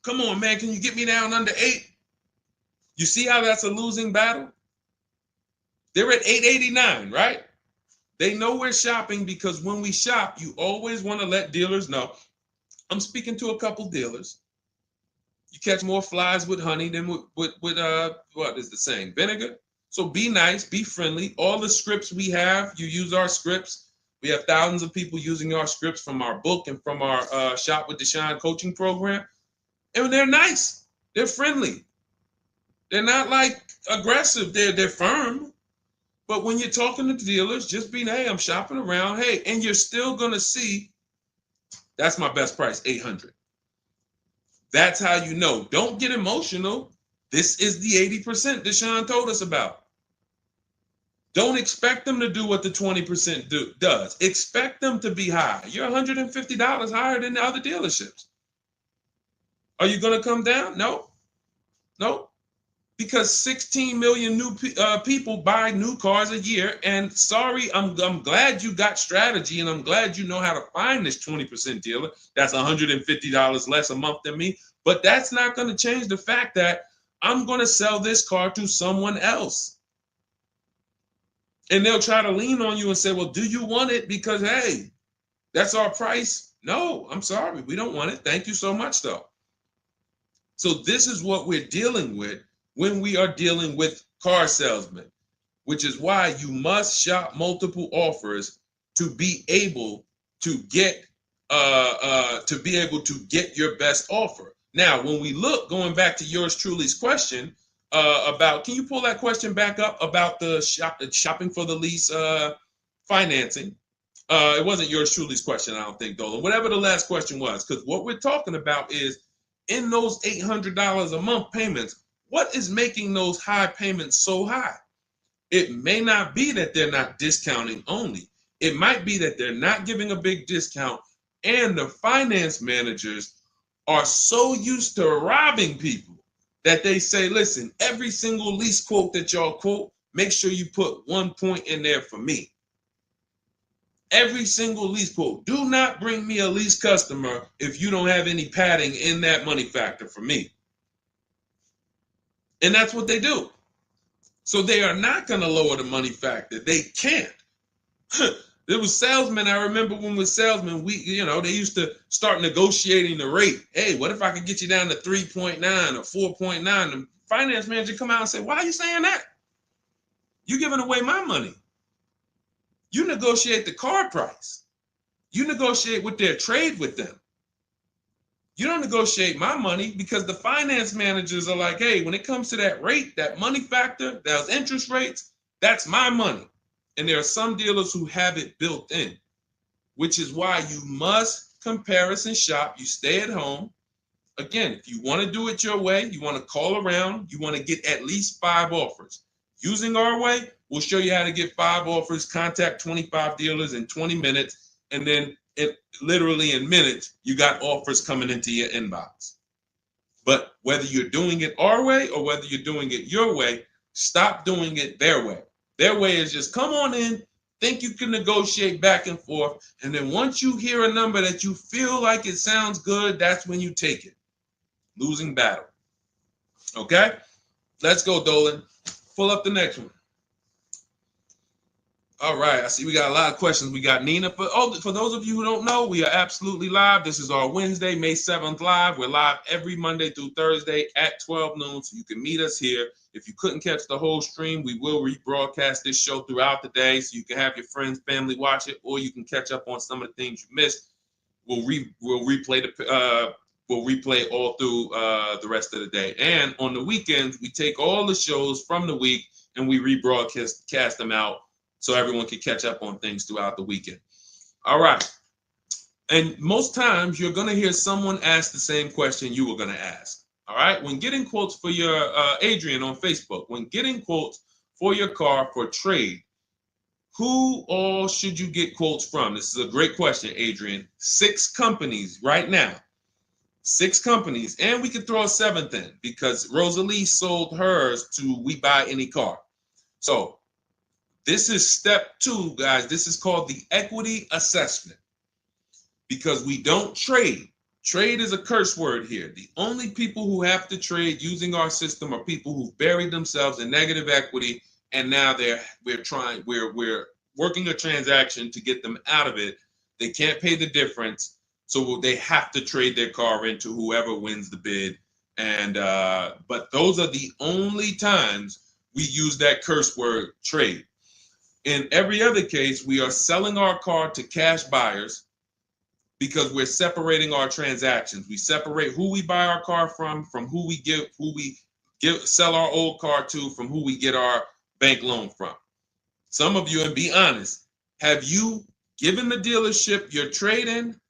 Come on, man, can you get me down under 8? You see how that's a losing battle? They're at $889, right? They know we're shopping, because when we shop, you always want to let dealers know. I'm speaking to a couple dealers. You catch more flies with honey than with what is the saying? Vinegar. So be nice, be friendly. All the scripts we have, you use our scripts. We have thousands of people using our scripts from our book and from our Shop with Deshone coaching program. And they're nice. They're friendly. They're not like aggressive. They're firm. But when you're talking to dealers, just be, hey, I'm shopping around. Hey, and you're still going to see, that's my best price, $800. That's how you know. Don't get emotional. This is the 80% Deshone told us about. Don't expect them to do what the 20% does. Expect them to be high. You're $150 higher than the other dealerships. Are you going to come down? No. No. Because 16 million new people buy new cars a year. And sorry, I'm glad you got strategy, and I'm glad you know how to find this 20% dealer that's $150 less a month than me. But that's not going to change the fact that I'm going to sell this car to someone else. And they'll try to lean on you and say, well, do you want it? Because, hey, that's our price. No, I'm sorry. We don't want it. Thank you so much, though. So this is what we're dealing with when we are dealing with car salesmen. which is why you must shop multiple offers to be able to get your best offer. Now, when we look, going back to yours truly's question about, can you pull that question back up about the shopping for the lease financing? It wasn't yours truly's question, I don't think, Dolan. Whatever the last question was, because what we're talking about is in those $800 a month payments, what is making those high payments so high? It may not be that they're not discounting only. It might be that they're not giving a big discount, and the finance managers are so used to robbing people that they say, listen, every single lease quote that y'all quote, make sure you put 1 point in there for me. Every single lease quote. Do not bring me a lease customer if you don't have any padding in that money factor for me. And that's what they do. So they are not going to lower the money factor. They can't. There was salesmen. I remember when we were salesmen, they used to start negotiating the rate. Hey, what if I could get you down to 3.9 or 4.9? The finance manager come out and say, why are you saying that? You're giving away my money. You negotiate the car price. You negotiate with their trade with them. You don't negotiate my money, because the finance managers are like, hey, when it comes to that rate, that money factor, those interest rates, that's my money. And there are some dealers who have it built in, which is why you must comparison shop. You stay at home. Again, if you want to do it your way, you want to call around, you want to get at least 5 offers. Using our way, we'll show you how to get 5 offers, contact 25 dealers in 20 minutes, and then literally in minutes, you got offers coming into your inbox. But whether you're doing it our way or whether you're doing it your way, stop doing it their way. Their way is just come on in, think you can negotiate back and forth, and then once you hear a number that you feel like it sounds good, that's when you take it. Losing battle. Okay? Let's go, Dolan. Pull up the next one. All right, I see we got a lot of questions. We got Nina. For those of you who don't know, we are absolutely live. This is our Wednesday, May 7th live. We're live every Monday through Thursday at 12 noon, so you can meet us here. If you couldn't catch the whole stream, we will rebroadcast this show throughout the day, so you can have your friends, family watch it, or you can catch up on some of the things you missed. We'll replay all through the rest of the day. And on the weekends, we take all the shows from the week and we rebroadcast them out, so everyone can catch up on things throughout the weekend. All right. And most times you're going to hear someone ask the same question you were going to ask. All right. When getting quotes for your, Adrian on Facebook, when getting quotes for your car for trade, who all should you get quotes from? This is a great question, Adrian. 6 companies right now. 6 companies. And we could throw a 7th in because Rosalie sold hers to We Buy Any Car. So this is step 2, guys. This is called the equity assessment, because we don't trade. Trade is a curse word here. The only people who have to trade using our system are people who've buried themselves in negative equity, and now we're working a transaction to get them out of it. They can't pay the difference, so they have to trade their car into whoever wins the bid. And but those are the only times we use that curse word, trade. In every other case, we are selling our car to cash buyers because we're separating our transactions. We separate who we buy our car from who we sell our old car to, from who we get our bank loan from. Some of you, and be honest, have you given the dealership your trade-in,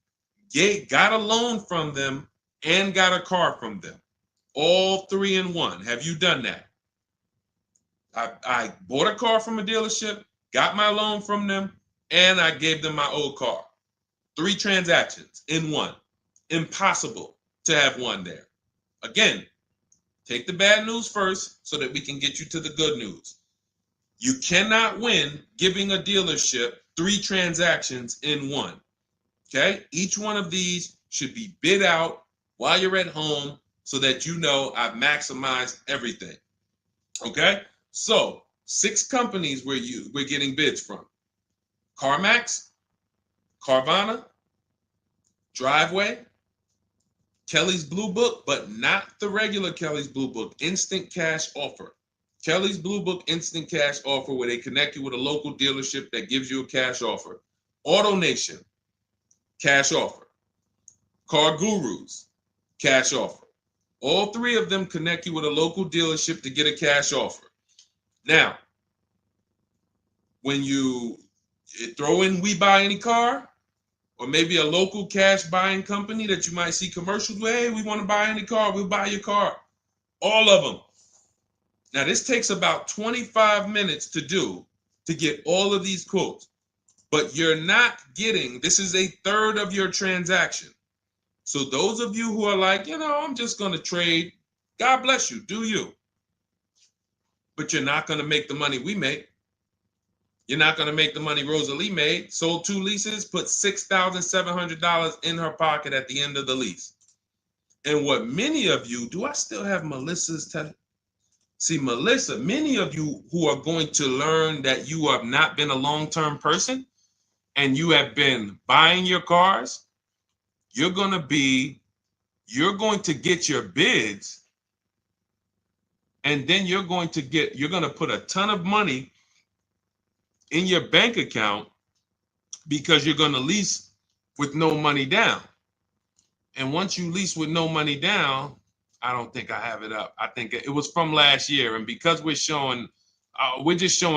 got a loan from them, and got a car from them? All 3 in one. Have you done that? I bought a car from a dealership, got my loan from them, and I gave them my old car. 3 transactions in one. Impossible to have one there. Again, take the bad news first so that we can get you to the good news. You cannot win giving a dealership 3 transactions in one. Okay? Each one of these should be bid out while you're at home so that you know I've maximized everything. Okay? So 6 companies we're getting bids from: CarMax, Carvana, Driveway, Kelly's Blue Book, but not the regular Kelly's Blue Book, Instant Cash Offer. Kelly's Blue Book Instant Cash Offer, where they connect you with a local dealership that gives you a cash offer. Auto Nation, cash offer. Car Gurus, cash offer. All three of them connect you with a local dealership to get a cash offer. Now, when you throw in We Buy Any Car, or maybe a local cash buying company that you might see commercials with, hey, we want to buy any car, we'll buy your car. All of them. Now, this takes about 25 minutes to do to get all of these quotes, but you're not getting, this is a third of your transaction. So those of you who are like, I'm just going to trade, God bless you, do you. But you're not going to make the money we make. You're not going to make the money Rosalie made. Sold 2 leases, put $6,700 in her pocket at the end of the lease. And what many of you, do I still have Melissa's? See, Melissa, many of you who are going to learn that you have not been a long-term person and you have been buying your cars, you're going to get your bids, and then you're going to put a ton of money in your bank account because you're going to lease with no money down. And once you lease with no money down, I don't think I have it up. I think it was from last year. And because we're just showing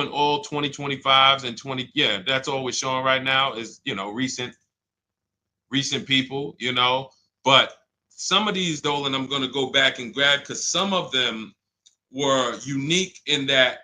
all 2025s and 20. Yeah, that's all we're showing right now is, recent people, but some of these, Dolan, I'm going to go back and grab because some of them were unique in that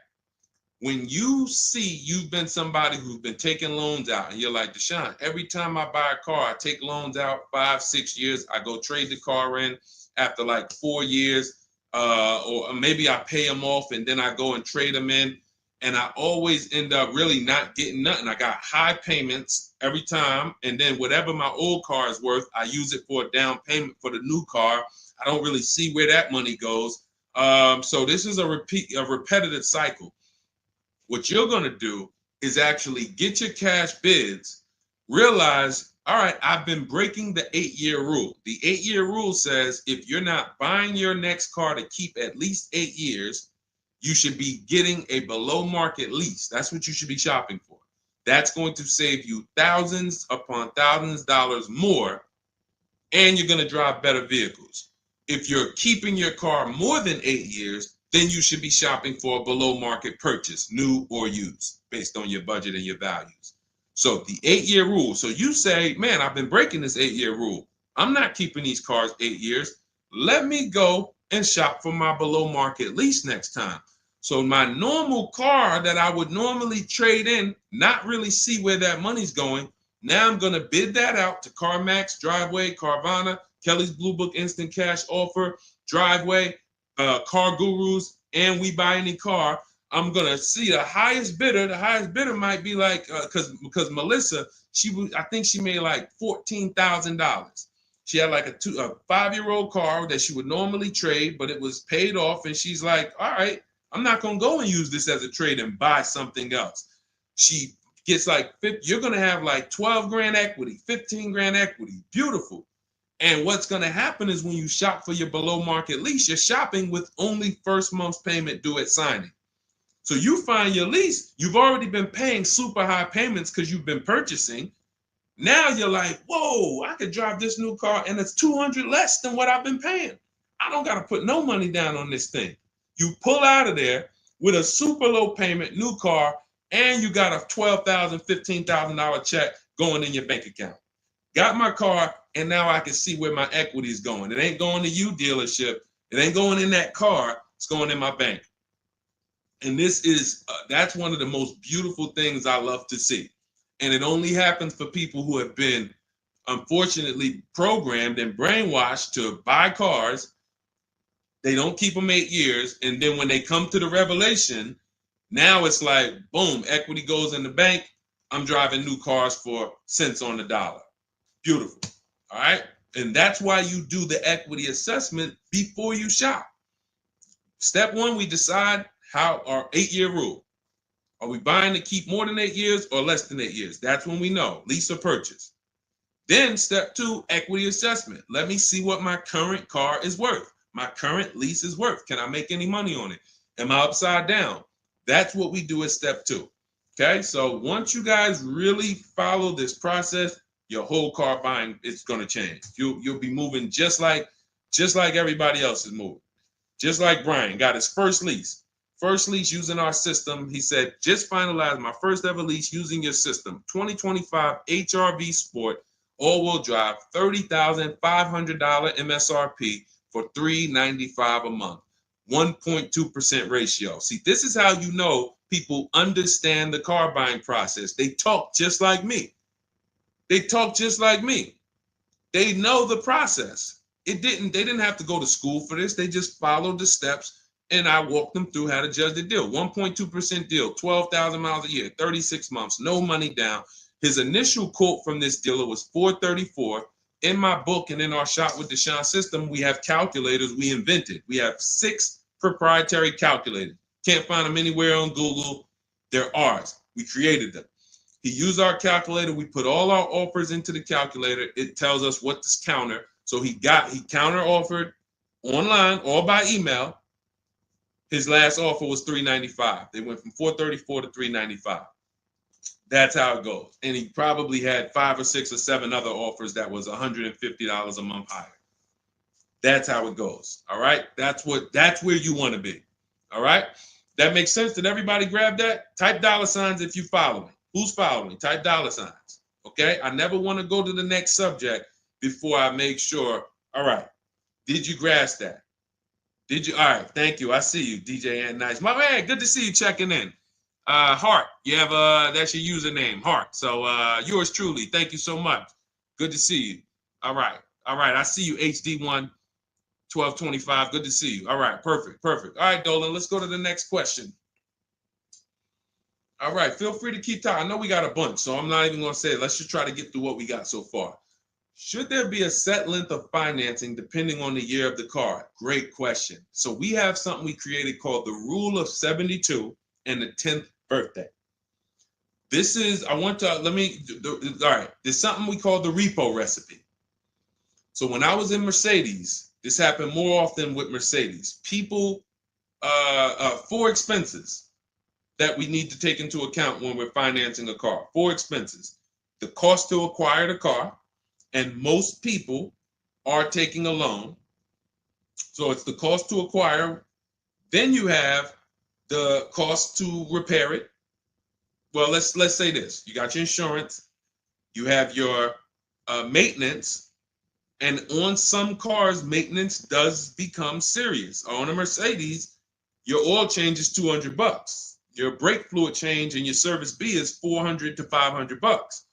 when you see you've been somebody who's been taking loans out and you're like, Deshone, every time I buy a car, I take loans out 5-6 years. I go trade the car in after like 4 years, or maybe I pay them off and then I go and trade them in. And I always end up really not getting nothing. I got high payments every time. And then whatever my old car is worth, I use it for a down payment for the new car. I don't really see where that money goes. So this is a repetitive cycle. What you're going to do is actually get your cash bids, realize, all right, I've been breaking the 8-year rule. The 8-year rule says if you're not buying your next car to keep at least 8 years, you should be getting a below market lease. That's what you should be shopping for. That's going to save you thousands upon thousands of dollars more, and you're going to drive better vehicles. If you're keeping your car more than 8 years, then you should be shopping for a below market purchase, new or used, based on your budget and your values. So the 8-year rule. So you say, man, I've been breaking this 8-year rule. I'm not keeping these cars 8 years. Let me go and shop for my below market lease next time. So my normal car that I would normally trade in, not really see where that money's going. Now I'm going to bid that out to CarMax, Driveway, Carvana, Kelly's Blue Book Instant Cash Offer, Driveway, Car Gurus, and We Buy Any Car. I'm going to see the highest bidder. The highest bidder might be like, because Melissa, I think she made like $14,000. She had like a 5-year-old car that she would normally trade, but it was paid off. And she's like, all right, I'm not going to go and use this as a trade and buy something else. She gets like, you're going to have like 12 grand equity, 15 grand equity. Beautiful. And what's going to happen is when you shop for your below market lease, you're shopping with only first month's payment due at signing. So you find your lease, you've already been paying super high payments because you've been purchasing. Now you're like, whoa, I could drive this new car and it's $200 less than what I've been paying. I don't got to put no money down on this thing. You pull out of there with a super low payment, new car, and you got a $12,000, $15,000 check going in your bank account. Got my car, and now I can see where my equity is going. It ain't going to you, dealership. It ain't going in that car. It's going in my bank. And this is, that's one of the most beautiful things I love to see. And it only happens for people who have been, unfortunately, programmed and brainwashed to buy cars. They don't keep them 8 years. And then when they come to the revelation, now it's like, boom, equity goes in the bank. I'm driving new cars for cents on the dollar. Beautiful. All right. And that's why you do the equity assessment before you shop. Step one, we decide how our 8-year rule. Are we buying to keep more than 8 years or less than 8 years? That's when we know, lease or purchase. Then step two, equity assessment. Let me see what my current car is worth. My current lease is worth. Can I make any money on it? Am I upside down? That's what we do at step 2. Okay, so once you guys really follow this process, your whole car buying is going to change. You'll be moving just like everybody else is moving. Just like Brian got his first lease. First lease using our system. He said, just finalized my first ever lease using your system. 2025 HRV Sport, all-wheel drive, $30,500 MSRP for $395 a month. 1.2% ratio. See, this is how you know people understand the car buying process. They talk just like me. They talk just like me. They know the process. They didn't have to go to school for this. They just followed the steps, and I walked them through how to judge the deal. 1.2% deal, 12,000 miles a year, 36 months, no money down. His initial quote from this dealer was $434. In my book and in our Shop with Deshone system, we have calculators we invented. We have 6 proprietary calculators. Can't find them anywhere on Google. They're ours. We created them. He used our calculator. We put all our offers into the calculator. It tells us what to counter. So he counter offered online or by email. His last offer was $395. They went from $434 to $395. That's how it goes. And he probably had 5 or 6 or 7 other offers that was $150 a month higher. That's how it goes. All right. That's where you want to be. All right. That makes sense. Did everybody grab that? Type $ if you follow me. Who's following? Type $. Okay. I never want to go to the next subject before I make sure. All right. Did you grasp that? Did you? All right. Thank you. I see you, DJ and Nice. My man, good to see you checking in. Hart, you have that's your username, Hart. So yours truly. Thank you so much. Good to see you. All right. I see you, HD1 1225. Good to see you. All right, perfect. All right, Dolan, let's go to the next question. All right, feel free to keep talking. I know we got a bunch, so I'm not even going to say it. Let's just try to get through what we got so far. Should there be a set length of financing depending on the year of the car? Great question. So we have something we created called the Rule of 72 and the 10th birthday. This is, all right, there's something we call the repo recipe. So when I was in Mercedes, this happened more often with Mercedes. People, 4 expenses that we need to take into account when we're financing a car. 4 expenses. The cost to acquire the car, and most people are taking a loan. So it's the cost to acquire. Then you have the cost to repair it. Well, let's say this. You got your insurance. You have your maintenance. And on some cars, maintenance does become serious. On a Mercedes, your oil change is $200. Your brake fluid change and your service B is $400 to $500.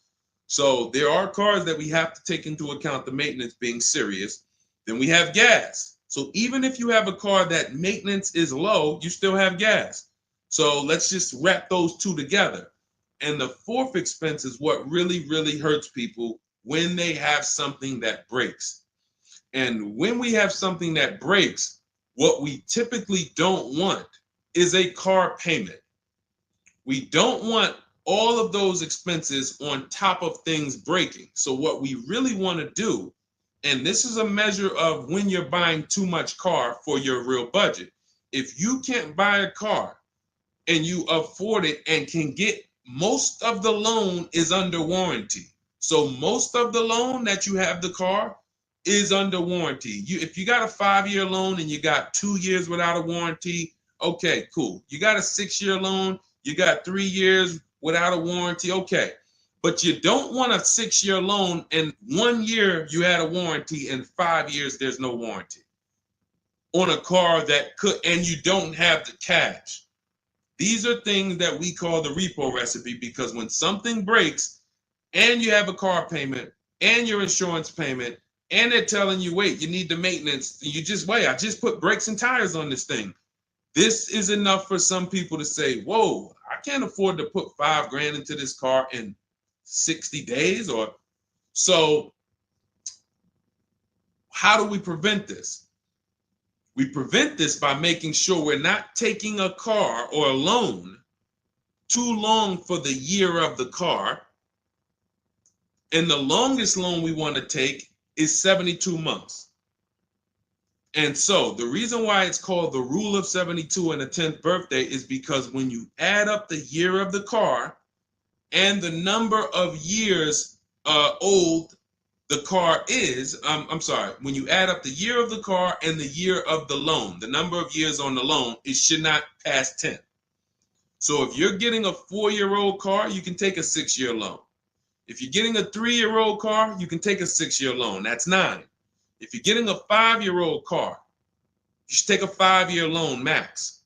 So there are cars that we have to take into account the maintenance being serious. Then we have gas. So even if you have a car that maintenance is low, you still have gas. So let's just wrap those 2 together. And the 4th expense is what really, really hurts people when they have something that breaks. And when we have something that breaks, what we typically don't want is a car payment. We don't want all of those expenses on top of things breaking. So what we really want to do, and this is a measure of when you're buying too much car for your real budget. If you can't buy a car and you afford it and can get, most of the loan is under warranty. So most of the loan that you have the car is under warranty. If you got a 5-year loan and you got 2 years without a warranty, okay, cool. You got a 6-year loan, you got 3 years without a warranty, okay. But you don't want a 6-year loan and 1 year you had a warranty and 5 years there's no warranty on a car that could, and you don't have the cash. These are things that we call the repo recipe, because when something breaks and you have a car payment and your insurance payment and they're telling you, wait, you need the maintenance, you just wait, I just put brakes and tires on this thing. This is enough for some people to say, whoa, I can't afford to put $5,000 into this car in 60 days. Or so how do we prevent this? We prevent this by making sure we're not taking a car or a loan too long for the year of the car. And the longest loan we want to take is 72 months. And so the reason why it's called the rule of 72 and the 10th birthday is because when you add up the year of the car and the number of years old the car is, I'm sorry, when you add up the year of the car and the year of the loan, the number of years on the loan, it should not pass 10. So if you're getting a 4-year-old car, you can take a 6-year loan. If you're getting a 3-year-old car, you can take a 6-year loan. That's 9. If you're getting a 5-year-old car, you should take a 5-year loan max.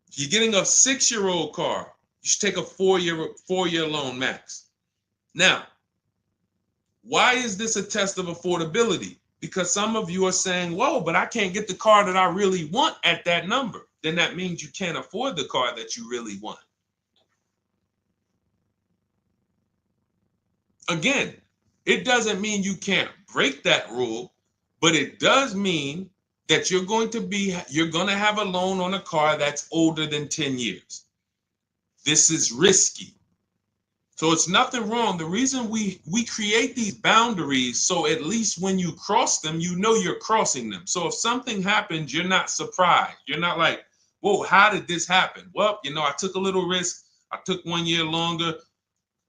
If you're getting a 6-year-old car, you should take a 4-year loan max. Now, why is this a test of affordability? Because some of you are saying, whoa, but I can't get the car that I really want at that number. Then that means you can't afford the car that you really want. Again, it doesn't mean you can't break that rule, but it does mean that you're going to have a loan on a car that's older than 10 years. This is risky. So it's nothing wrong. The reason we create these boundaries, so at least when you cross them, you know you're crossing them. So if something happens, you're not surprised. You're not like, whoa, how did this happen? Well, I took a little risk. I took 1 year longer.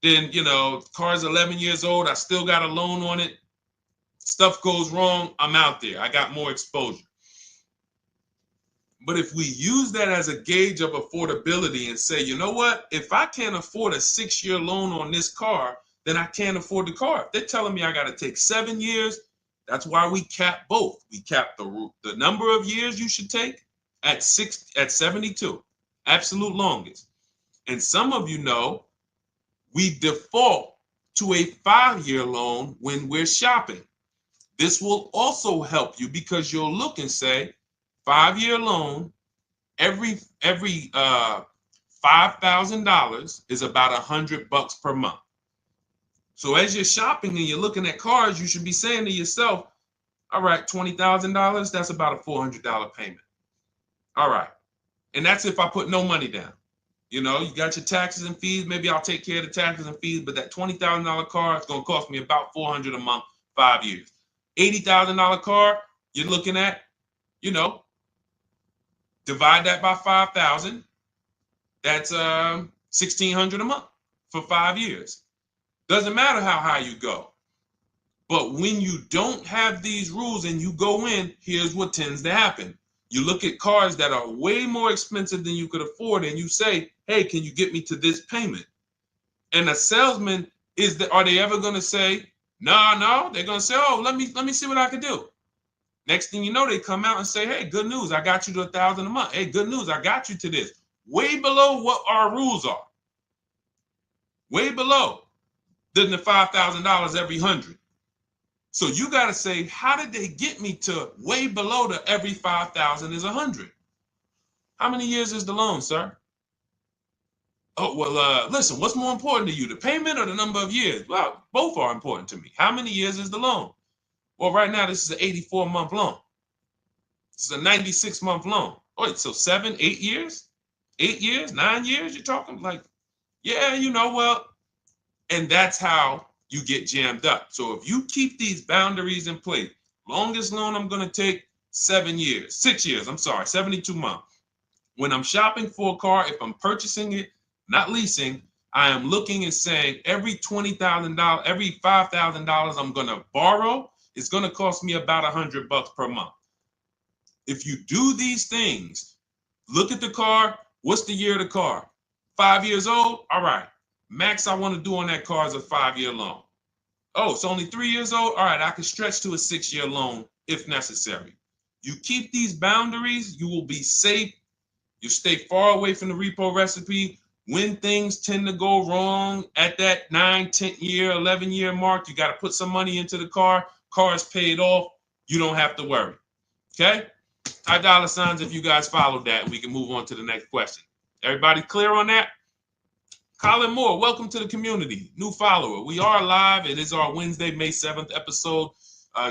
Then, the car's 11 years old. I still got a loan on it. Stuff goes wrong. I'm out there. I got more exposure. But if we use that as a gauge of affordability and say, you know what, if I can't afford a 6-year loan on this car, then I can't afford the car. If they're telling me I got to take 7 years, that's why we cap both. We cap the number of years you should take at 72, absolute longest. And some of you know we default to a 5-year loan when we're shopping. This will also help you because you'll look and say, 5-year loan, every $5,000 is about $100 per month. So as you're shopping and you're looking at cars, you should be saying to yourself, all right, $20,000, that's about a $400 payment. All right. And that's if I put no money down. You got your taxes and fees. Maybe I'll take care of the taxes and fees, but that $20,000 car is going to cost me about $400 a month, 5 years. $80,000 car, you're looking at, divide that by 5,000. That's $1,600 a month for 5 years. Doesn't matter how high you go. But when you don't have these rules and you go in, here's what tends to happen. You look at cars that are way more expensive than you could afford and you say, hey, can you get me to this payment? And a salesman, are they ever going to say, no, they're going to say, oh, let me see what I can do. Next thing you know, they come out and say, hey, good news, I got you to $1,000 a month. Hey, good news, I got you to this. Way below what our rules are. Way below than the $5,000 every 100. So you got to say, how did they get me to way below the every 5,000 is 100? How many years is the loan, sir? Oh, well, listen, what's more important to you, the payment or the number of years? Well, both are important to me. How many years is the loan? Well, right now, this is an 84-month loan. This is a 96-month loan. Wait, so 7, 8 years? 8 years, 9 years? You're talking like, yeah, well, and that's how you get jammed up. So if you keep these boundaries in place, longest loan I'm going to take 6 years, 72 months. When I'm shopping for a car, if I'm purchasing it, not leasing, I am looking and saying every $20,000, every $5,000 I'm going to borrow, it's going to cost me about $100 per month. If you do these things, look at the car. What's the year of the car? 5 years old? All right. Max I want to do on that car is a 5-year loan. Oh, it's only 3 years old? All right, I can stretch to a 6-year loan if necessary. You keep these boundaries, you will be safe. You stay far away from the repo recipe. When things tend to go wrong at that 9, 10 year, 11-year mark, you got to put some money into the car. Car is paid off. You don't have to worry. Okay? High dollar signs if you guys followed that. We can move on to the next question. Everybody clear on that? Colin Moore, welcome to the community. New follower. We are live. It is our Wednesday, May 7th episode.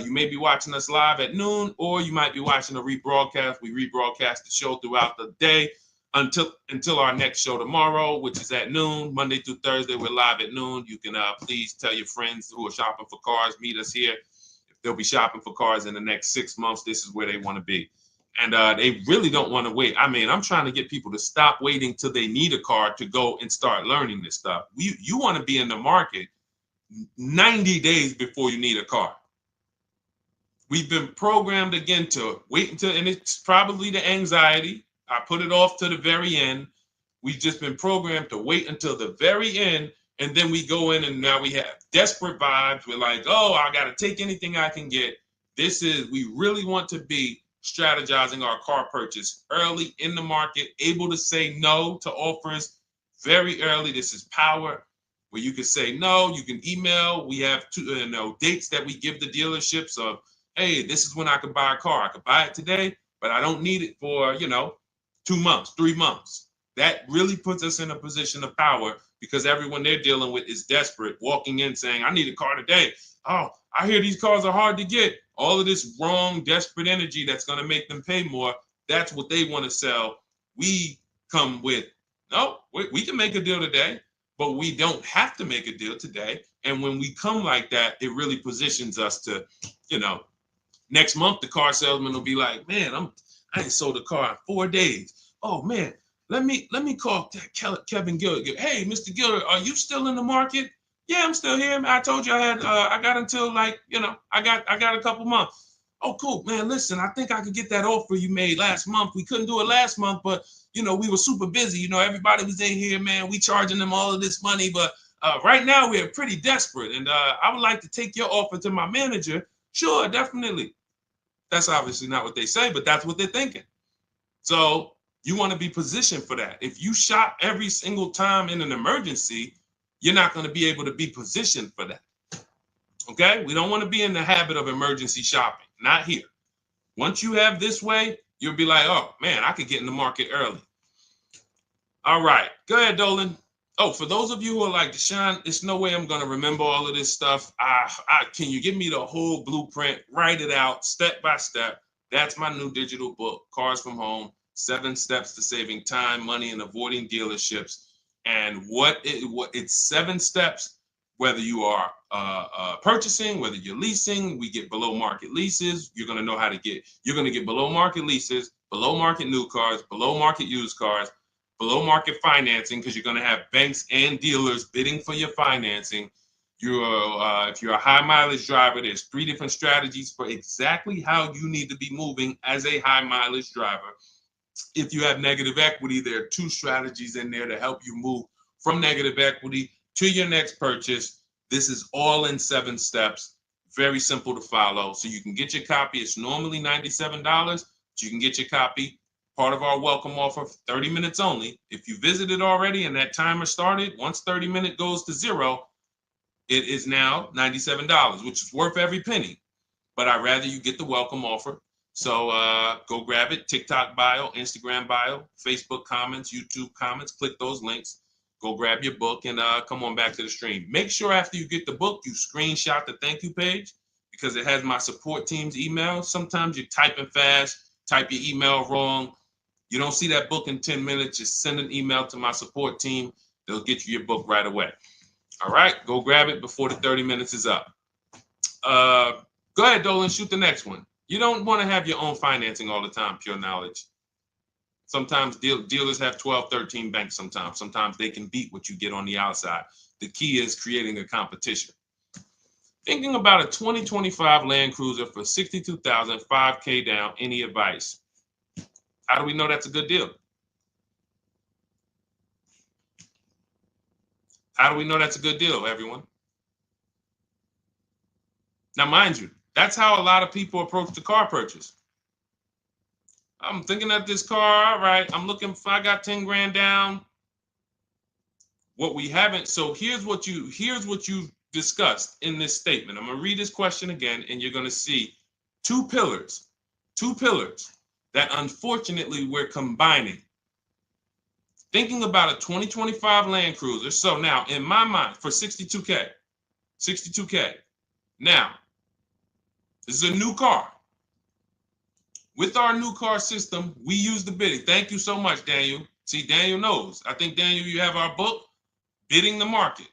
You may be watching us live at noon, or you might be watching a rebroadcast. We rebroadcast the show throughout the day until our next show tomorrow, which is at noon. Monday through Thursday, we're live at noon. You can please tell your friends who are shopping for cars, meet us here. If they'll be shopping for cars in the next 6 months. This is where they want to be. And they really don't want to wait. I mean, I'm trying to get people to stop waiting till they need a car to go and start learning this stuff. You want to be in the market 90 days before you need a car. We've been programmed again to wait until, and it's probably the anxiety. I put it off to the very end. We've just been programmed to wait until the very end, and then we go in and now we have desperate vibes. We're like, oh, I got to take anything I can get. We really want to be strategizing our car purchase early in the market, able to say no to offers very early. This is power, where you can say no, you can email. We have dates that we give the dealerships of, hey, this is when I could buy a car. I could buy it today, but I don't need it for, 2 months, 3 months. That really puts us in a position of power, because everyone they're dealing with is desperate, walking in saying, I need a car today. Oh, I hear these cars are hard to get. All of this wrong, desperate energy that's going to make them pay more. That's what they want to sell. We come with, no, we can make a deal today, but we don't have to make a deal today. And when we come like that, it really positions us to, next month, the car salesman will be like, man, I ain't sold a car in 4 days. Oh man, let me call Kevin Gilder. Hey, Mr. Gilder, are you still in the market? Yeah, I'm still here. I told you I got until I got a couple months. Oh, cool, man. Listen, I think I could get that offer you made last month. We couldn't do it last month, but we were super busy. Everybody was in here, man. We charging them all of this money, but right now we're pretty desperate, and I would like to take your offer to my manager. Sure, definitely. That's obviously not what they say, but that's what they're thinking. So you want to be positioned for that. If you shop every single time in an emergency, you're not going to be able to be positioned for that. Okay? We don't want to be in the habit of emergency shopping. Not here. Once you have this way, you'll be like, oh, man, I could get in the market early. All right. Go ahead, Dolan. Oh, for those of you who are like, Deshone, there's no way I'm going to remember all of this stuff. Can you give me the whole blueprint? Write it out step by step. That's my new digital book, Cars from Home, 7 Steps to Saving Time, Money, and Avoiding Dealerships. And it's 7 steps, whether you are purchasing, whether you're leasing. We get below market leases. You're going to get below market leases, below market new cars, below market used cars, below market financing, because you're going to have banks and dealers bidding for your financing. If you're a high mileage driver, there's 3 different strategies for exactly how you need to be moving as a high mileage driver. If you have negative equity, there are 2 strategies in there to help you move from negative equity to your next purchase. This is all in 7 steps. Very simple to follow. So you can get your copy. It's normally $97, but you can get your copy. Part of our welcome offer, 30 minutes only. If you visited already and that timer started, once 30 minutes goes to 0, it is now $97, which is worth every penny. But I'd rather you get the welcome offer. So go grab it. TikTok bio, Instagram bio, Facebook comments, YouTube comments. Click those links. Go grab your book and come on back to the stream. Make sure after you get the book, you screenshot the thank you page, because it has my support team's email. Sometimes you're typing fast, type your email wrong. You don't see that book in 10 minutes, just send an email to my support team. They'll get you your book right away. All right, go grab it before the 30 minutes is up. Go ahead, Dolan, shoot the next one. You don't want to have your own financing all the time, pure knowledge. Sometimes dealers have 12, 13 banks sometimes. Sometimes they can beat what you get on the outside. The key is creating a competition. Thinking about a 2025 Land Cruiser for $62,000, $5K down, any advice? How do we know that's a good deal? How do we know that's a good deal, everyone? Now, mind you, that's how a lot of people approach the car purchase. I'm thinking of this car, all right, I'm looking for, I got 10 grand down. What we haven't, so here's what you discussed in this statement. I'm gonna read this question again, and you're gonna see two pillars that unfortunately we're combining. Thinking about a 2025 Land Cruiser. So now in my mind, for 62K. Now, this is a new car. With our new car system, we use the bidding. Thank you so much, Daniel. See, Daniel knows. I think, Daniel, you have our book, Bidding the Market.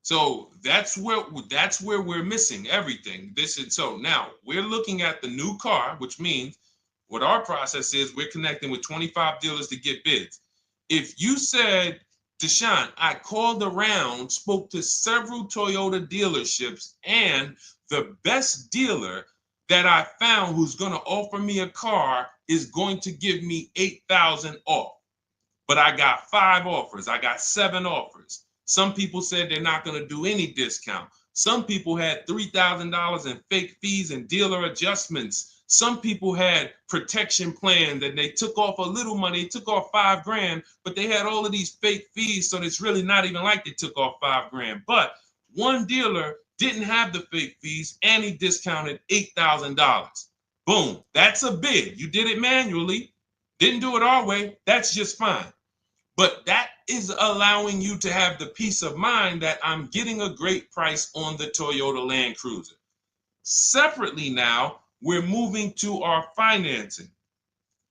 So that's where we're missing everything. So now we're looking at the new car, which means what our process is, we're connecting with 25 dealers to get bids. If you said, Deshone, I called around, spoke to several Toyota dealerships, and the best dealer that I found who's going to offer me a car is going to give me $8,000 off. But I got 5 offers. I got 7 offers. Some people said they're not going to do any discount. Some people had $3,000 in fake fees and dealer adjustments. Some people had protection plans and they took off a little money, took off $5,000, but they had all of these fake fees. So it's really not even like they took off $5,000. But one dealer didn't have the fake fees and he discounted $8,000. Boom. That's a bid. You did it manually. Didn't do it our way. That's just fine. But that is allowing you to have the peace of mind that I'm getting a great price on the Toyota Land Cruiser. Separately now, we're moving to our financing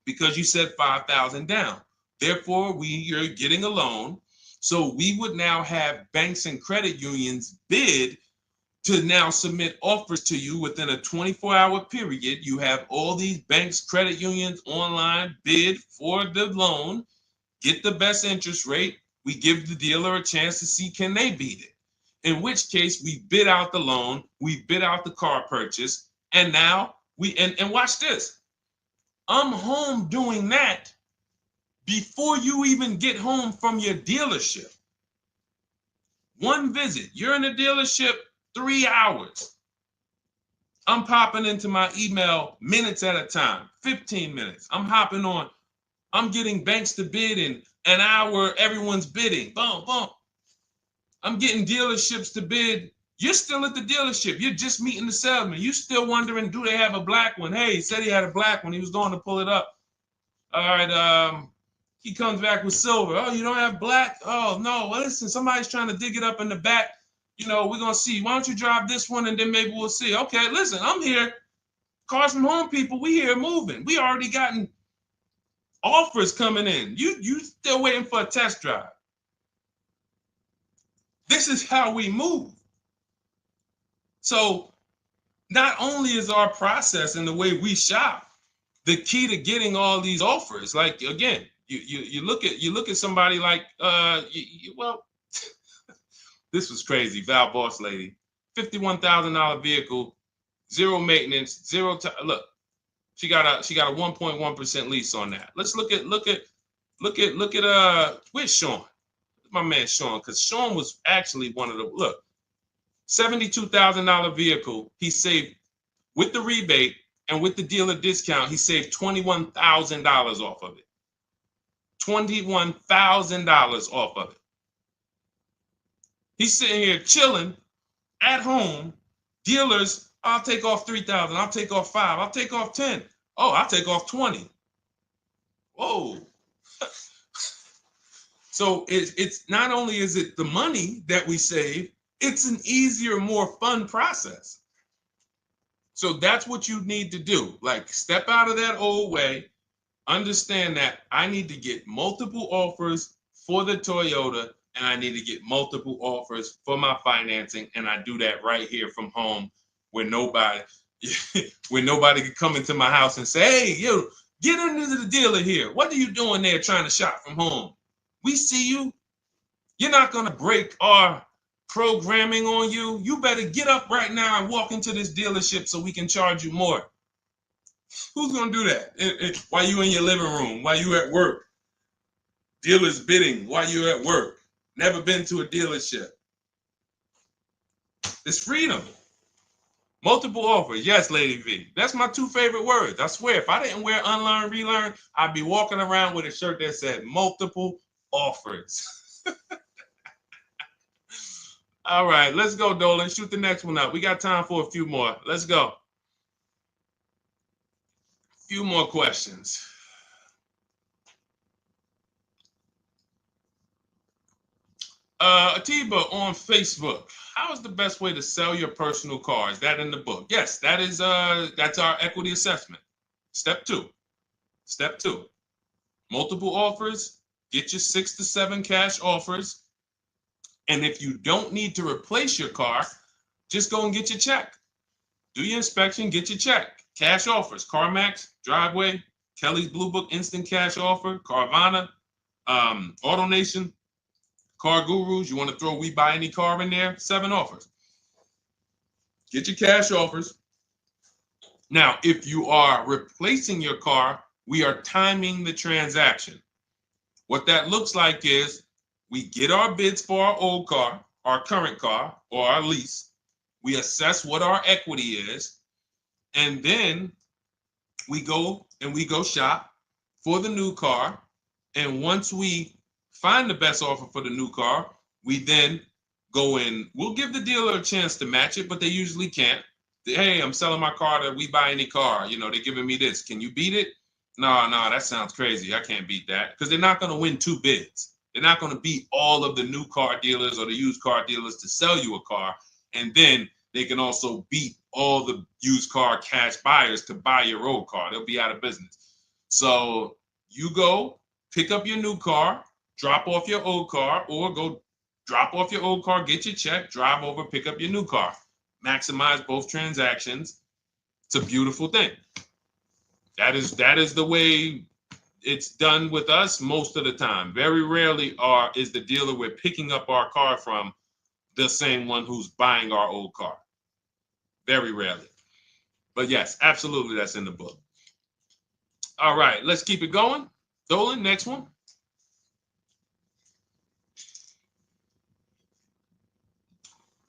because you said $5,000 down. Therefore, you're getting a loan. So we would now have banks and credit unions bid to now submit offers to you within a 24-hour period. You have all these banks, credit unions online bid for the loan. Get the best interest rate. We give the dealer a chance to see can they beat it. In which case we bid out the loan, we bid out the car purchase, and now and watch this. I'm home doing that before you even get home from your dealership. One visit, you're in the dealership 3 hours. I'm popping into my email minutes at a time, 15 minutes. I'm hopping on. I'm getting banks to bid in an hour. Everyone's bidding. Boom, boom. I'm getting dealerships to bid. You're still at the dealership. You're just meeting the salesman. You're still wondering, do they have a black one? Hey, he said he had a black one. He was going to pull it up. All right. He comes back with silver. Oh, you don't have black? Oh, no. Well, listen, somebody's trying to dig it up in the back. We're going to see. Why don't you drive this one and then maybe we'll see. Okay, listen, I'm here. Cars from Home people, we here moving. We already gotten offers coming in. You still waiting for a test drive. This is how we move. So not only is our process and the way we shop the key to getting all these offers, like again, you look at somebody like this was crazy. Val Boss lady, $51,000 vehicle, zero maintenance, zero time. Look, she got a 1.1% lease on that. Let's look at where's Sean? My man Sean, because Sean was actually one of the $72,000 vehicle. He saved with the rebate and with the dealer discount. He saved $21,000 off of it. $21,000 off of it. He's sitting here chilling at home. Dealers, I'll take off 3,000. I'll take off 5. I'll take off 10. Oh, I'll take off 20. Whoa. So it's not only is it the money that we save, it's an easier, more fun process. So that's what you need to do. Like, step out of that old way. Understand that I need to get multiple offers for the Toyota, and I need to get multiple offers for my financing, and I do that right here from home, where nobody can come into my house and say, hey, you get into the dealer here. What are you doing there trying to shop from home? We see you. You're not going to break our programming on you. You better get up right now and walk into this dealership so we can charge you more. Who's going to do that? While you in your living room, while you at work? Dealers bidding while you're at work. Never been to a dealership. It's freedom. Multiple offers. Yes, Lady V. That's my 2 favorite words. I swear, if I didn't wear unlearn, relearn, I'd be walking around with a shirt that said multiple offers. All right, let's go, Dolan. Shoot the next one up. We got time for a few more. Let's go. Few more questions. Atiba on Facebook. How is the best way to sell your personal car? Is that in the book? Yes, that is. That's our equity assessment. Step 2. Step 2. Multiple offers. Get your 6 to 7 cash offers, And if you don't need to replace your car, just go and get your check. Do your inspection, get your check. Cash offers, CarMax, Driveway, Kelly's Blue Book Instant Cash Offer, Carvana, AutoNation, Car Gurus. You want to throw We Buy Any Car in there? 7 offers. Get your cash offers. Now, if you are replacing your car, we are timing the transaction. What that looks like is we get our bids for our old car, our current car, or our lease. We assess what our equity is, and then we go shop for the new car. And once we find the best offer for the new car, we then go in. We'll give the dealer a chance to match it, but they usually can't. Hey, I'm selling my car to We Buy Any Car. You know, they're giving me this. Can you beat it? No, that sounds crazy. I can't beat that, because they're not going to win 2 bids. They're not going to beat all of the new car dealers or the used car dealers to sell you a car. And then they can also beat all the used car cash buyers to buy your old car. They'll be out of business. So you go pick up your new car, drop off your old car, or go drop off your old car, get your check, drive over, pick up your new car. Maximize both transactions. It's a beautiful thing. That is the way it's done with us most of the time. Very rarely is the dealer we're picking up our car from the same one who's buying our old car. Very rarely. But yes, absolutely, that's in the book. All right, let's keep it going. Dolan, next one.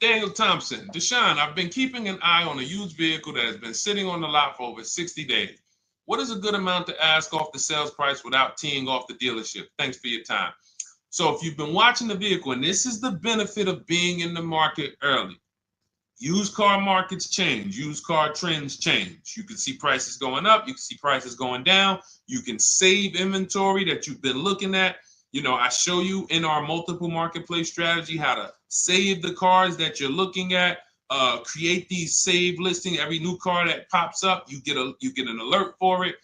Daniel Thompson, Deshone, I've been keeping an eye on a used vehicle that has been sitting on the lot for over 60 days. What is a good amount to ask off the sales price without teeing off the dealership? Thanks for your time. So if you've been watching the vehicle, and this is the benefit of being in the market early, used car markets change, used car trends change. You can see prices going up, you can see prices going down, you can save inventory that you've been looking at. You know, I show you in our multiple marketplace strategy how to save the cars that you're looking at, create these save listing. Every new car that pops up, you get an alert for it.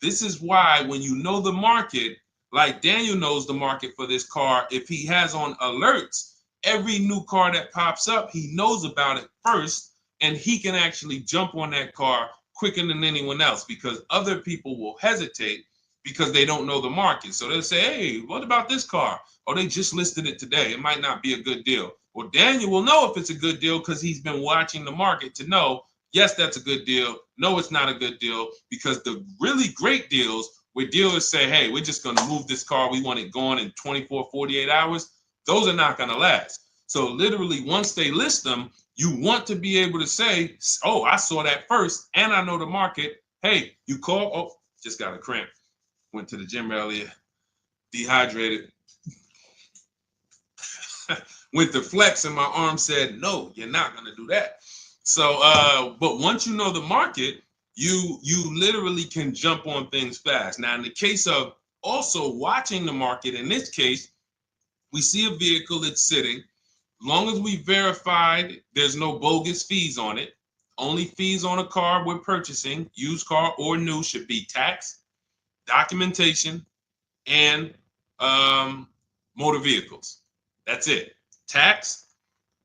This is why when you know the market, like Daniel knows the market for this car, if he has on alerts, every new car that pops up, he knows about it first, and he can actually jump on that car quicker than anyone else, because other people will hesitate because they don't know the market. So they'll say, hey, what about this car? Oh, they just listed it today. It might not be a good deal. Well, Daniel will know if it's a good deal because he's been watching the market to know, yes, that's a good deal. No, it's not a good deal, because the really great deals where dealers say, hey, we're just going to move this car. We want it gone in 24, 48 hours. Those are not going to last. So literally, once they list them, you want to be able to say, oh, I saw that first and I know the market. Hey, you call, oh, just got a cramp. Went to the gym earlier, dehydrated. Went to flex and my arm said, no, you're not going to do that. So, but once you know the market, you literally can jump on things fast. Now, in the case of also watching the market, in this case, we see a vehicle that's sitting. As long as we verified there's no bogus fees on it, only fees on a car we're purchasing, used car or new, should be tax, documentation, and motor vehicles. That's it. Tax,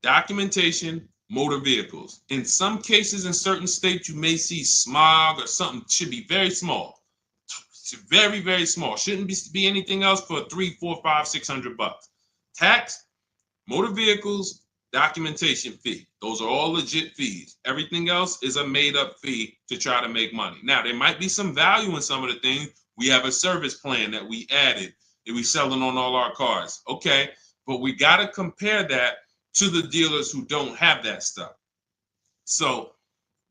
documentation, motor vehicles. In some cases, in certain states, you may see smog or something. Should be very small. It's very, very small. Shouldn't be anything else for $300, $400, $500, $600. Tax, motor vehicles, documentation fee. Those are all legit fees. Everything else is a made-up fee to try to make money. Now, there might be some value in some of the things. We have a service plan that we added that we selling on all our cars. Okay, but we got to compare that to the dealers who don't have that stuff. So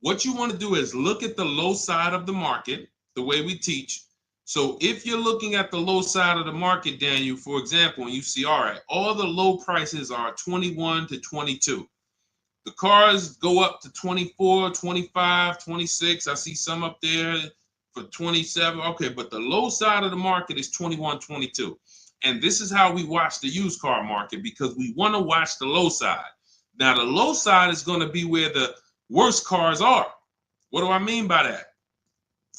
what you want to do is look at the low side of the market, the way we teach. So if you're looking at the low side of the market, Daniel, for example, and you see, all right, all the low prices are 21 to 22. The cars go up to 24, 25, 26. I see some up there for 27. Okay, but the low side of the market is 21, 22. And this is how we watch the used car market, because we want to watch the low side. Now, the low side is going to be where the worst cars are. What do I mean by that?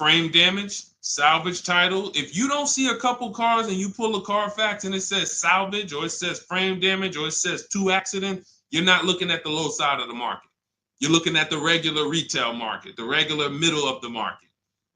frame damage, salvage title. If you don't see a couple cars and you pull a Carfax and it says salvage or it says frame damage or it says 2 accident, you're not looking at the low side of the market. You're looking at the regular retail market, the regular middle of the market,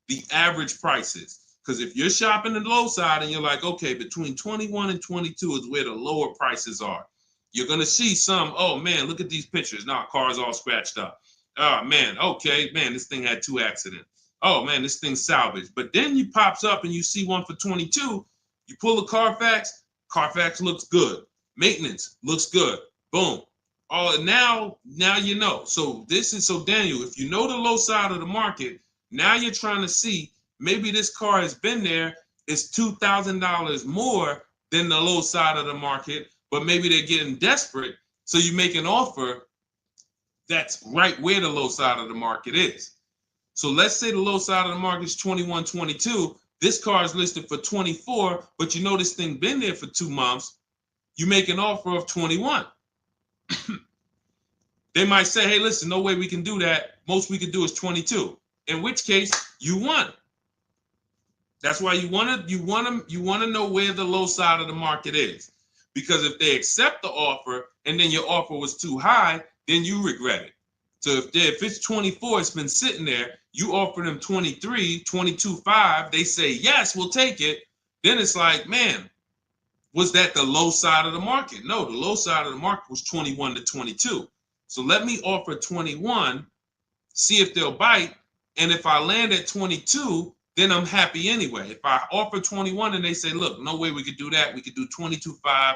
the average prices. Because if you're shopping the low side and you're like, okay, between 21 and 22 is where the lower prices are, you're going to see some, oh man, look at these pictures. Now, car's all scratched up. Oh man, okay, man, this thing had 2 accidents. Oh man, this thing's salvaged. But then you pops up and you see one for 22. You pull the Carfax, Carfax looks good. Maintenance looks good. Boom. Oh, now you know. So Daniel, if you know the low side of the market, now you're trying to see maybe this car has been there. It's $2,000 more than the low side of the market, but maybe they're getting desperate. So you make an offer that's right where the low side of the market is. So let's say the low side of the market is 21, 22. This car is listed for 24, but you know this thing been there for 2 months. You make an offer of 21. They might say, hey, listen, no way we can do that. Most we can do is 22. In which case, you won. That's why you want to know where the low side of the market is. Because if they accept the offer and then your offer was too high, then you regret it. So if it's 24, it's been sitting there, you offer them 23, 22.5, they say, yes, we'll take it. Then it's like, man, was that the low side of the market? No, the low side of the market was 21 to 22. So let me offer 21, see if they'll bite. And if I land at 22, then I'm happy anyway. If I offer 21 and they say, look, no way we could do that. We could do 22.5.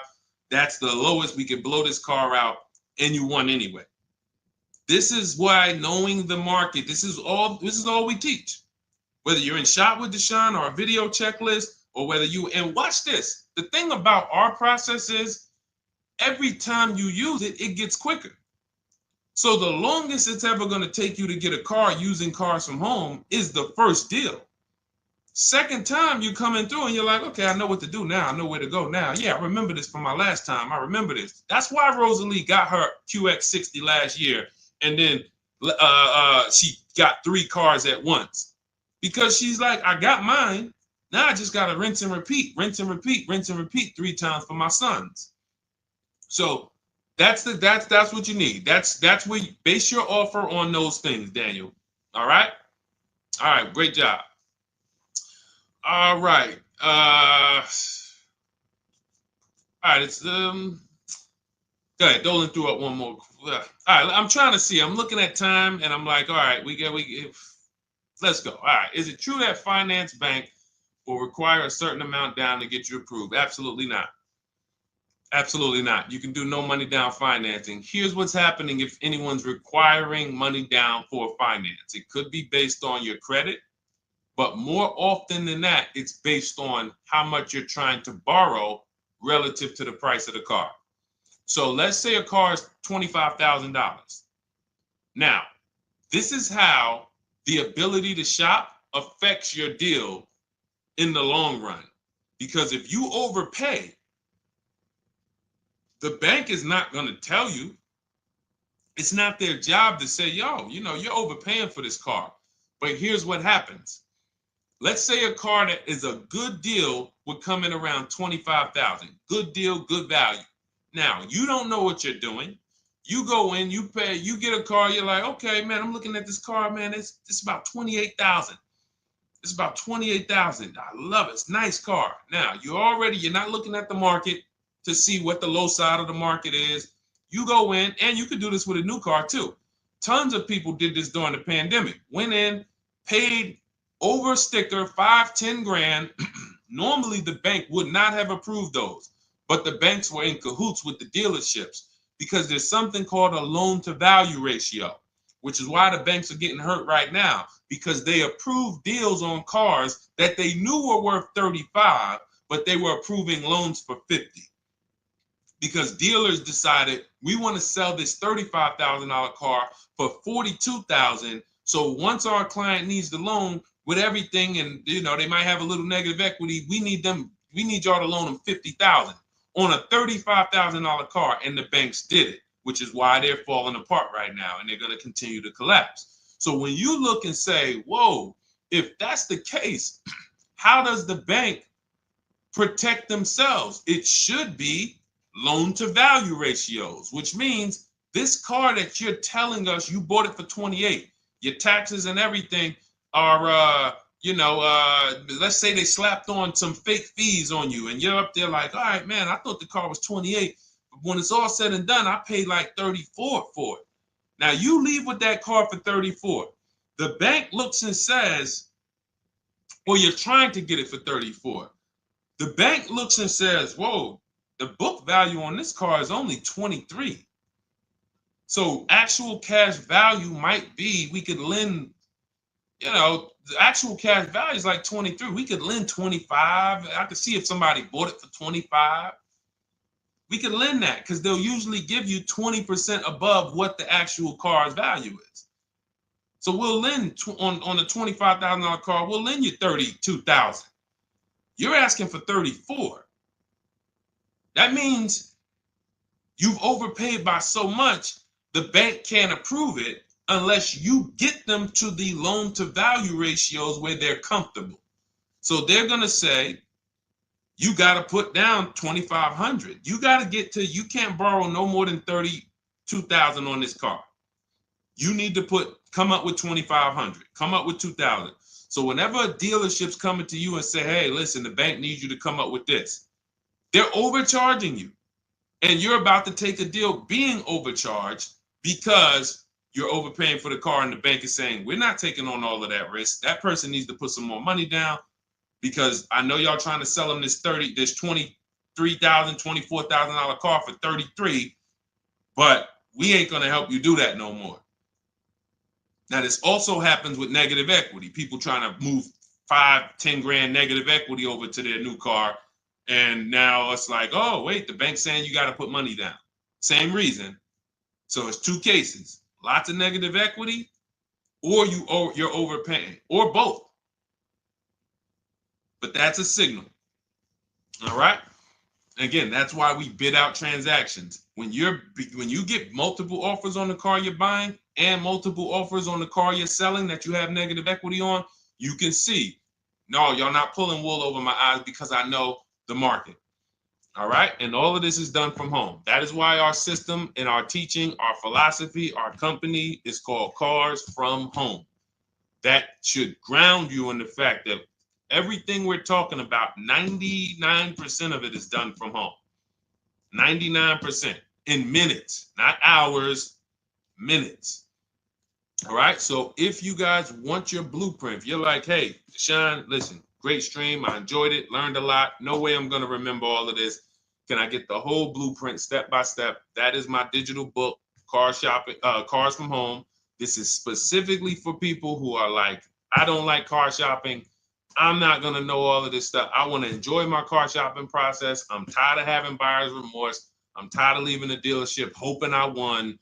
That's the lowest. We could blow this car out and you won anyway. This is why knowing the market, this is all we teach. Whether you're in Shop with Deshone or a video checklist, or whether and watch this. The thing about our process is every time you use it, it gets quicker. So the longest it's ever going to take you to get a car using Cars from Home is the first deal. Second time you coming through and you're like, okay, I know what to do now. I know where to go now. Yeah, I remember this from my last time. I remember this. That's why Rosalie got her QX60 last year. And then she got 3 cars at once. Because she's like, I got mine. Now I just got to rinse and repeat 3 times for my sons. So that's what you need. That's where you base your offer on those things, Daniel. All right? All right, great job. All right. All right, it's go ahead, Dolan threw up one more. All right, I'm trying to see. I'm looking at time and I'm like, all right, let's go. All right. Is it true that finance bank will require a certain amount down to get you approved? Absolutely not. Absolutely not. You can do no money down financing. Here's what's happening if anyone's requiring money down for finance. It could be based on your credit, but more often than that, it's based on how much you're trying to borrow relative to the price of the car. So let's say a car is $25,000. Now, this is how the ability to shop affects your deal in the long run. Because if you overpay, the bank is not going to tell you. It's not their job to say, yo, you're overpaying for this car. But here's what happens. Let's say a car that is a good deal would come in around $25,000. Good deal, good value. Now, you don't know what you're doing. You go in, you pay, you get a car, you're like, okay, man, I'm looking at this car, man, it's about $28,000. It's about $28,000. I love it. It's a nice car. Now, you're not looking at the market to see what the low side of the market is. You go in, and you could do this with a new car too. Tons of people did this during the pandemic. Went in, paid over sticker, 5-10 grand. Normally, the bank would not have approved those, but the banks were in cahoots with the dealerships because there's something called a loan to value ratio, which is why the banks are getting hurt right now, because they approved deals on cars that they knew were worth 35, but they were approving loans for 50. Because dealers decided we want to sell this $35,000 car for $42,000. So once our client needs the loan with everything, and they might have a little negative equity, we need y'all to loan them $50,000 on a $35,000 car, and the banks did it, which is why they're falling apart right now, and they're going to continue to collapse. So when you look and say, whoa, if that's the case, how does the bank protect themselves? It should be loan to value ratios, which means this car that you're telling us you bought it for 28, your taxes and everything are, let's say they slapped on some fake fees on you and you're up there like, all right, man, I thought the car was 28. But when it's all said and done, I paid like 34 for it. Now you leave with that car for 34. The bank looks and says, well, you're trying to get it for 34. The bank looks and says, whoa, the book value on this car is only 23. So actual cash value might be, we could lend, the actual cash value is like 23. We could lend 25. I could see if somebody bought it for 25. We could lend that because they'll usually give you 20% above what the actual car's value is. So we'll lend on a $25,000 car, we'll lend you $32,000. You're asking for 34. That means you've overpaid by so much, the bank can't approve it unless you get them to the loan to value ratios where they're comfortable. So they're going to say, you got to put down 2,500. You got to get to, you can't borrow no more than 32,000 on this car. You need to come up with 2,500, come up with 2,000. So whenever a dealership's coming to you and say, hey, listen, the bank needs you to come up with this, they're overcharging you. And you're about to take a deal being overcharged because you're overpaying for the car and the bank is saying, we're not taking on all of that risk. That person needs to put some more money down because I know y'all trying to sell them this $23,000, $24,000 car for 33, but we ain't going to help you do that no more. Now, this also happens with negative equity. People trying to move 5-10 grand negative equity over to their new car. And now it's like, oh, wait, the bank's saying you got to put money down. Same reason. So it's two cases, lots of negative equity, or you're overpaying, or both. But that's a signal. All right. Again, that's why we bid out transactions. When you get multiple offers on the car you're buying and multiple offers on the car you're selling that you have negative equity on, you can see, no, y'all not pulling wool over my eyes because I know the market. All right. And all of this is done from home. That is why our system and our teaching, our philosophy, our company is called Cars from Home. That should ground you in the fact that everything we're talking about, 99% of it is done from home. 99% in minutes, not hours, minutes. All right. So if you guys want your blueprint, if you're like, hey, Deshone, listen, great stream. I enjoyed it, learned a lot. No way I'm going to remember all of this. Can I get the whole blueprint step by step? That is my digital book, Cars from Home. This is specifically for people who are like, I don't like car shopping. I'm not going to know all of this stuff. I want to enjoy my car shopping process. I'm tired of having buyer's remorse. I'm tired of leaving the dealership hoping I won,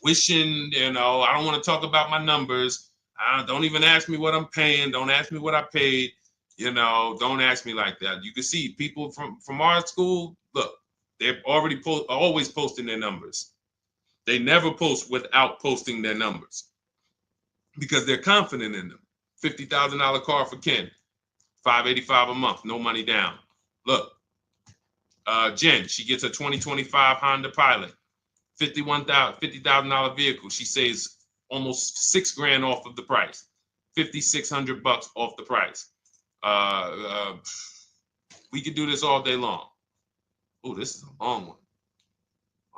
wishing, I don't want to talk about my numbers. Don't even ask me what I'm paying. Don't ask me what I paid. Don't ask me like that. You can see people from our school, look, they're already always posting their numbers. They never post without posting their numbers because they're confident in them. $50,000 car for Ken, $585 a month, no money down. Look, Jen, she gets a 2025 Honda Pilot, $50,000 vehicle. She saves almost $6,000 off of the price, $5,600 off the price. We could do this all day long. Oh, this is a long one.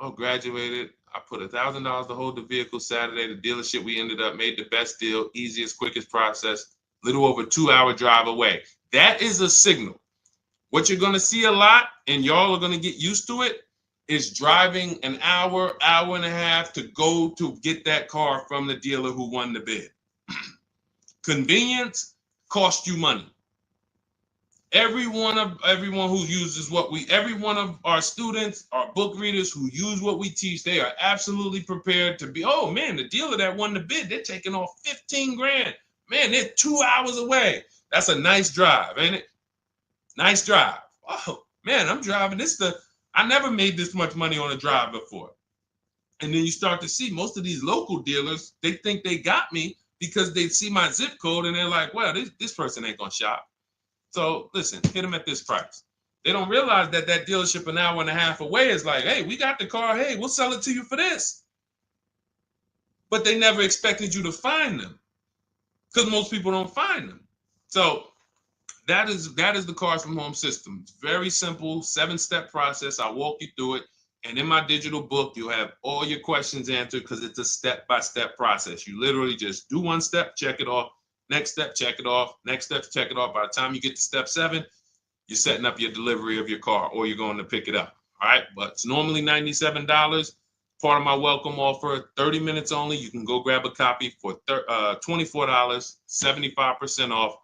Oh, graduated. I put $1,000 to hold the vehicle Saturday. The dealership we ended up made the best deal, easiest, quickest process, little over 2-hour drive away. That is a signal. What you're going to see a lot, and y'all are going to get used to it, is driving an hour, hour and a half to go to get that car from the dealer who won the bid. Convenience costs you money. Every one of our students, our book readers who use what we teach, they are absolutely prepared to be, oh man, the dealer that won the bid, they're taking off $15,000. Man, they're 2 hours away. That's a nice drive, ain't it? Nice drive. Oh man, I'm driving I never made this much money on a drive before. And then you start to see most of these local dealers, they think they got me, because they see my zip code and they're like, well, this person ain't gonna shop. So listen, hit them at this price. They don't realize that that dealership an hour and a half away is like, hey, we got the car. Hey, we'll sell it to you for this. But they never expected you to find them because most people don't find them. So that is the Cars from Home system. It's very simple, 7-step process. I'll walk you through it. And in my digital book, you'll have all your questions answered because it's a step-by-step process. You literally just do one step, check it off. Next step, check it off. Next step, check it off. By the time you get to step 7, you're setting up your delivery of your car or you're going to pick it up. All right. But it's normally $97. Part of my welcome offer, 30 minutes only. You can go grab a copy for $24, 75% off,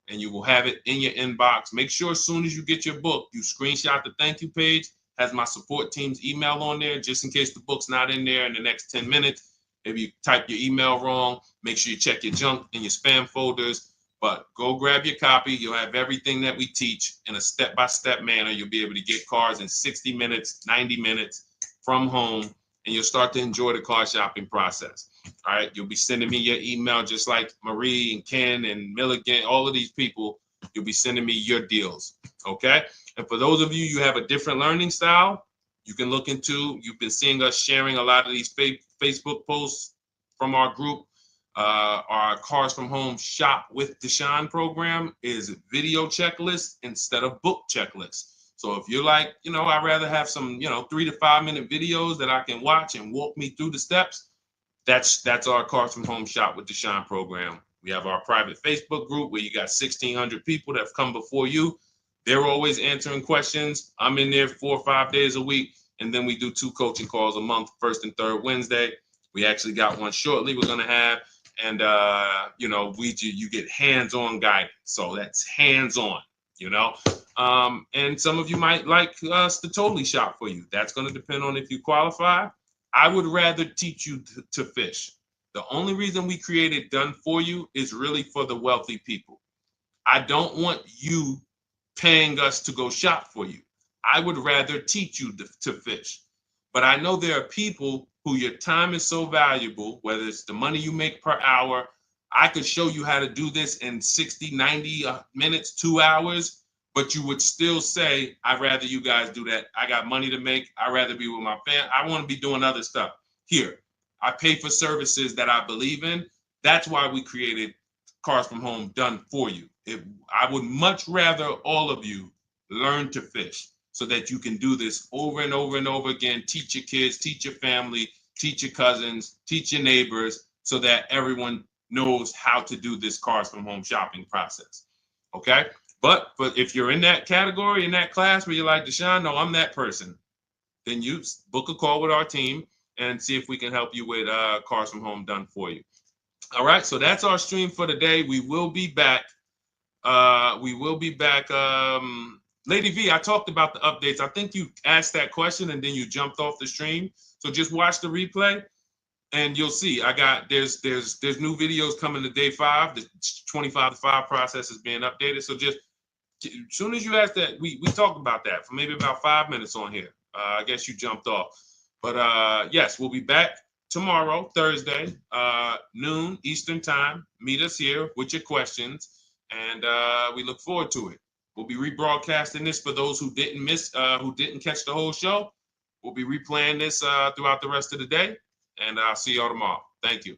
and you will have it in your inbox. Make sure as soon as you get your book, you screenshot the thank you page, has my support team's email on there, just in case the book's not in there in the next 10 minutes. If you type your email wrong, make sure you check your junk and your spam folders. But go grab your copy. You'll have everything that we teach in a step-by-step manner. You'll be able to get cars in 60 minutes, 90 minutes from home, and you'll start to enjoy the car shopping process. All right. You'll be sending me your email just like Marie and Ken and Milligan, all of these people. You'll be sending me your deals. Okay. And for those of you, you have a different learning style, you can look into, you've been seeing us sharing a lot of these Facebook posts from our group. Our Cars from Home Shop with Deshone program is video checklist instead of book checklist. So if you're like, I'd rather have some, 3 to 5 minute videos that I can watch and walk me through the steps, that's our Cars from Home Shop with Deshone program. We have our private Facebook group where you got 1,600 people that have come before you. They're always answering questions. I'm in there 4 or 5 days a week. And then we do 2 coaching calls a month, first and third Wednesday. We actually got one shortly we're going to have. And, you get hands-on guidance. So that's hands-on, and some of you might like us to totally shop for you. That's going to depend on if you qualify. I would rather teach you to fish. The only reason we created Done For You is really for the wealthy people. I don't want you paying us to go shop for you. I would rather teach you to fish. But I know there are people who your time is so valuable, whether it's the money you make per hour. I could show you how to do this in 60, 90 minutes, 2 hours, but you would still say, I'd rather you guys do that. I got money to make. I'd rather be with my family. I want to be doing other stuff. Here, I pay for services that I believe in. That's why we created Cars from Home Done For You. I would much rather all of you learn to fish so that you can do this over and over and over again. Teach your kids, teach your family, teach your cousins, teach your neighbors, so that everyone knows how to do this Cars from Home shopping process. Okay? But if you're in that category, in that class where you're like, Deshone, no, I'm that person, then you book a call with our team and see if we can help you with Cars from Home Done For You. All right, so that's our stream for today. We will be back. Lady V, I talked about the updates. I think you asked that question and then you jumped off the stream. So just watch the replay and you'll see. There's new videos coming to day 5. The 25 to 5 process is being updated. So just as soon as you asked that, we talked about that for maybe about 5 minutes on here. I guess you jumped off. But yes, we'll be back tomorrow, Thursday, noon Eastern time. Meet us here with your questions, and we look forward to it. We'll be rebroadcasting this for those who didn't catch the whole show. We'll be replaying this throughout the rest of the day, and I'll see y'all tomorrow. Thank you.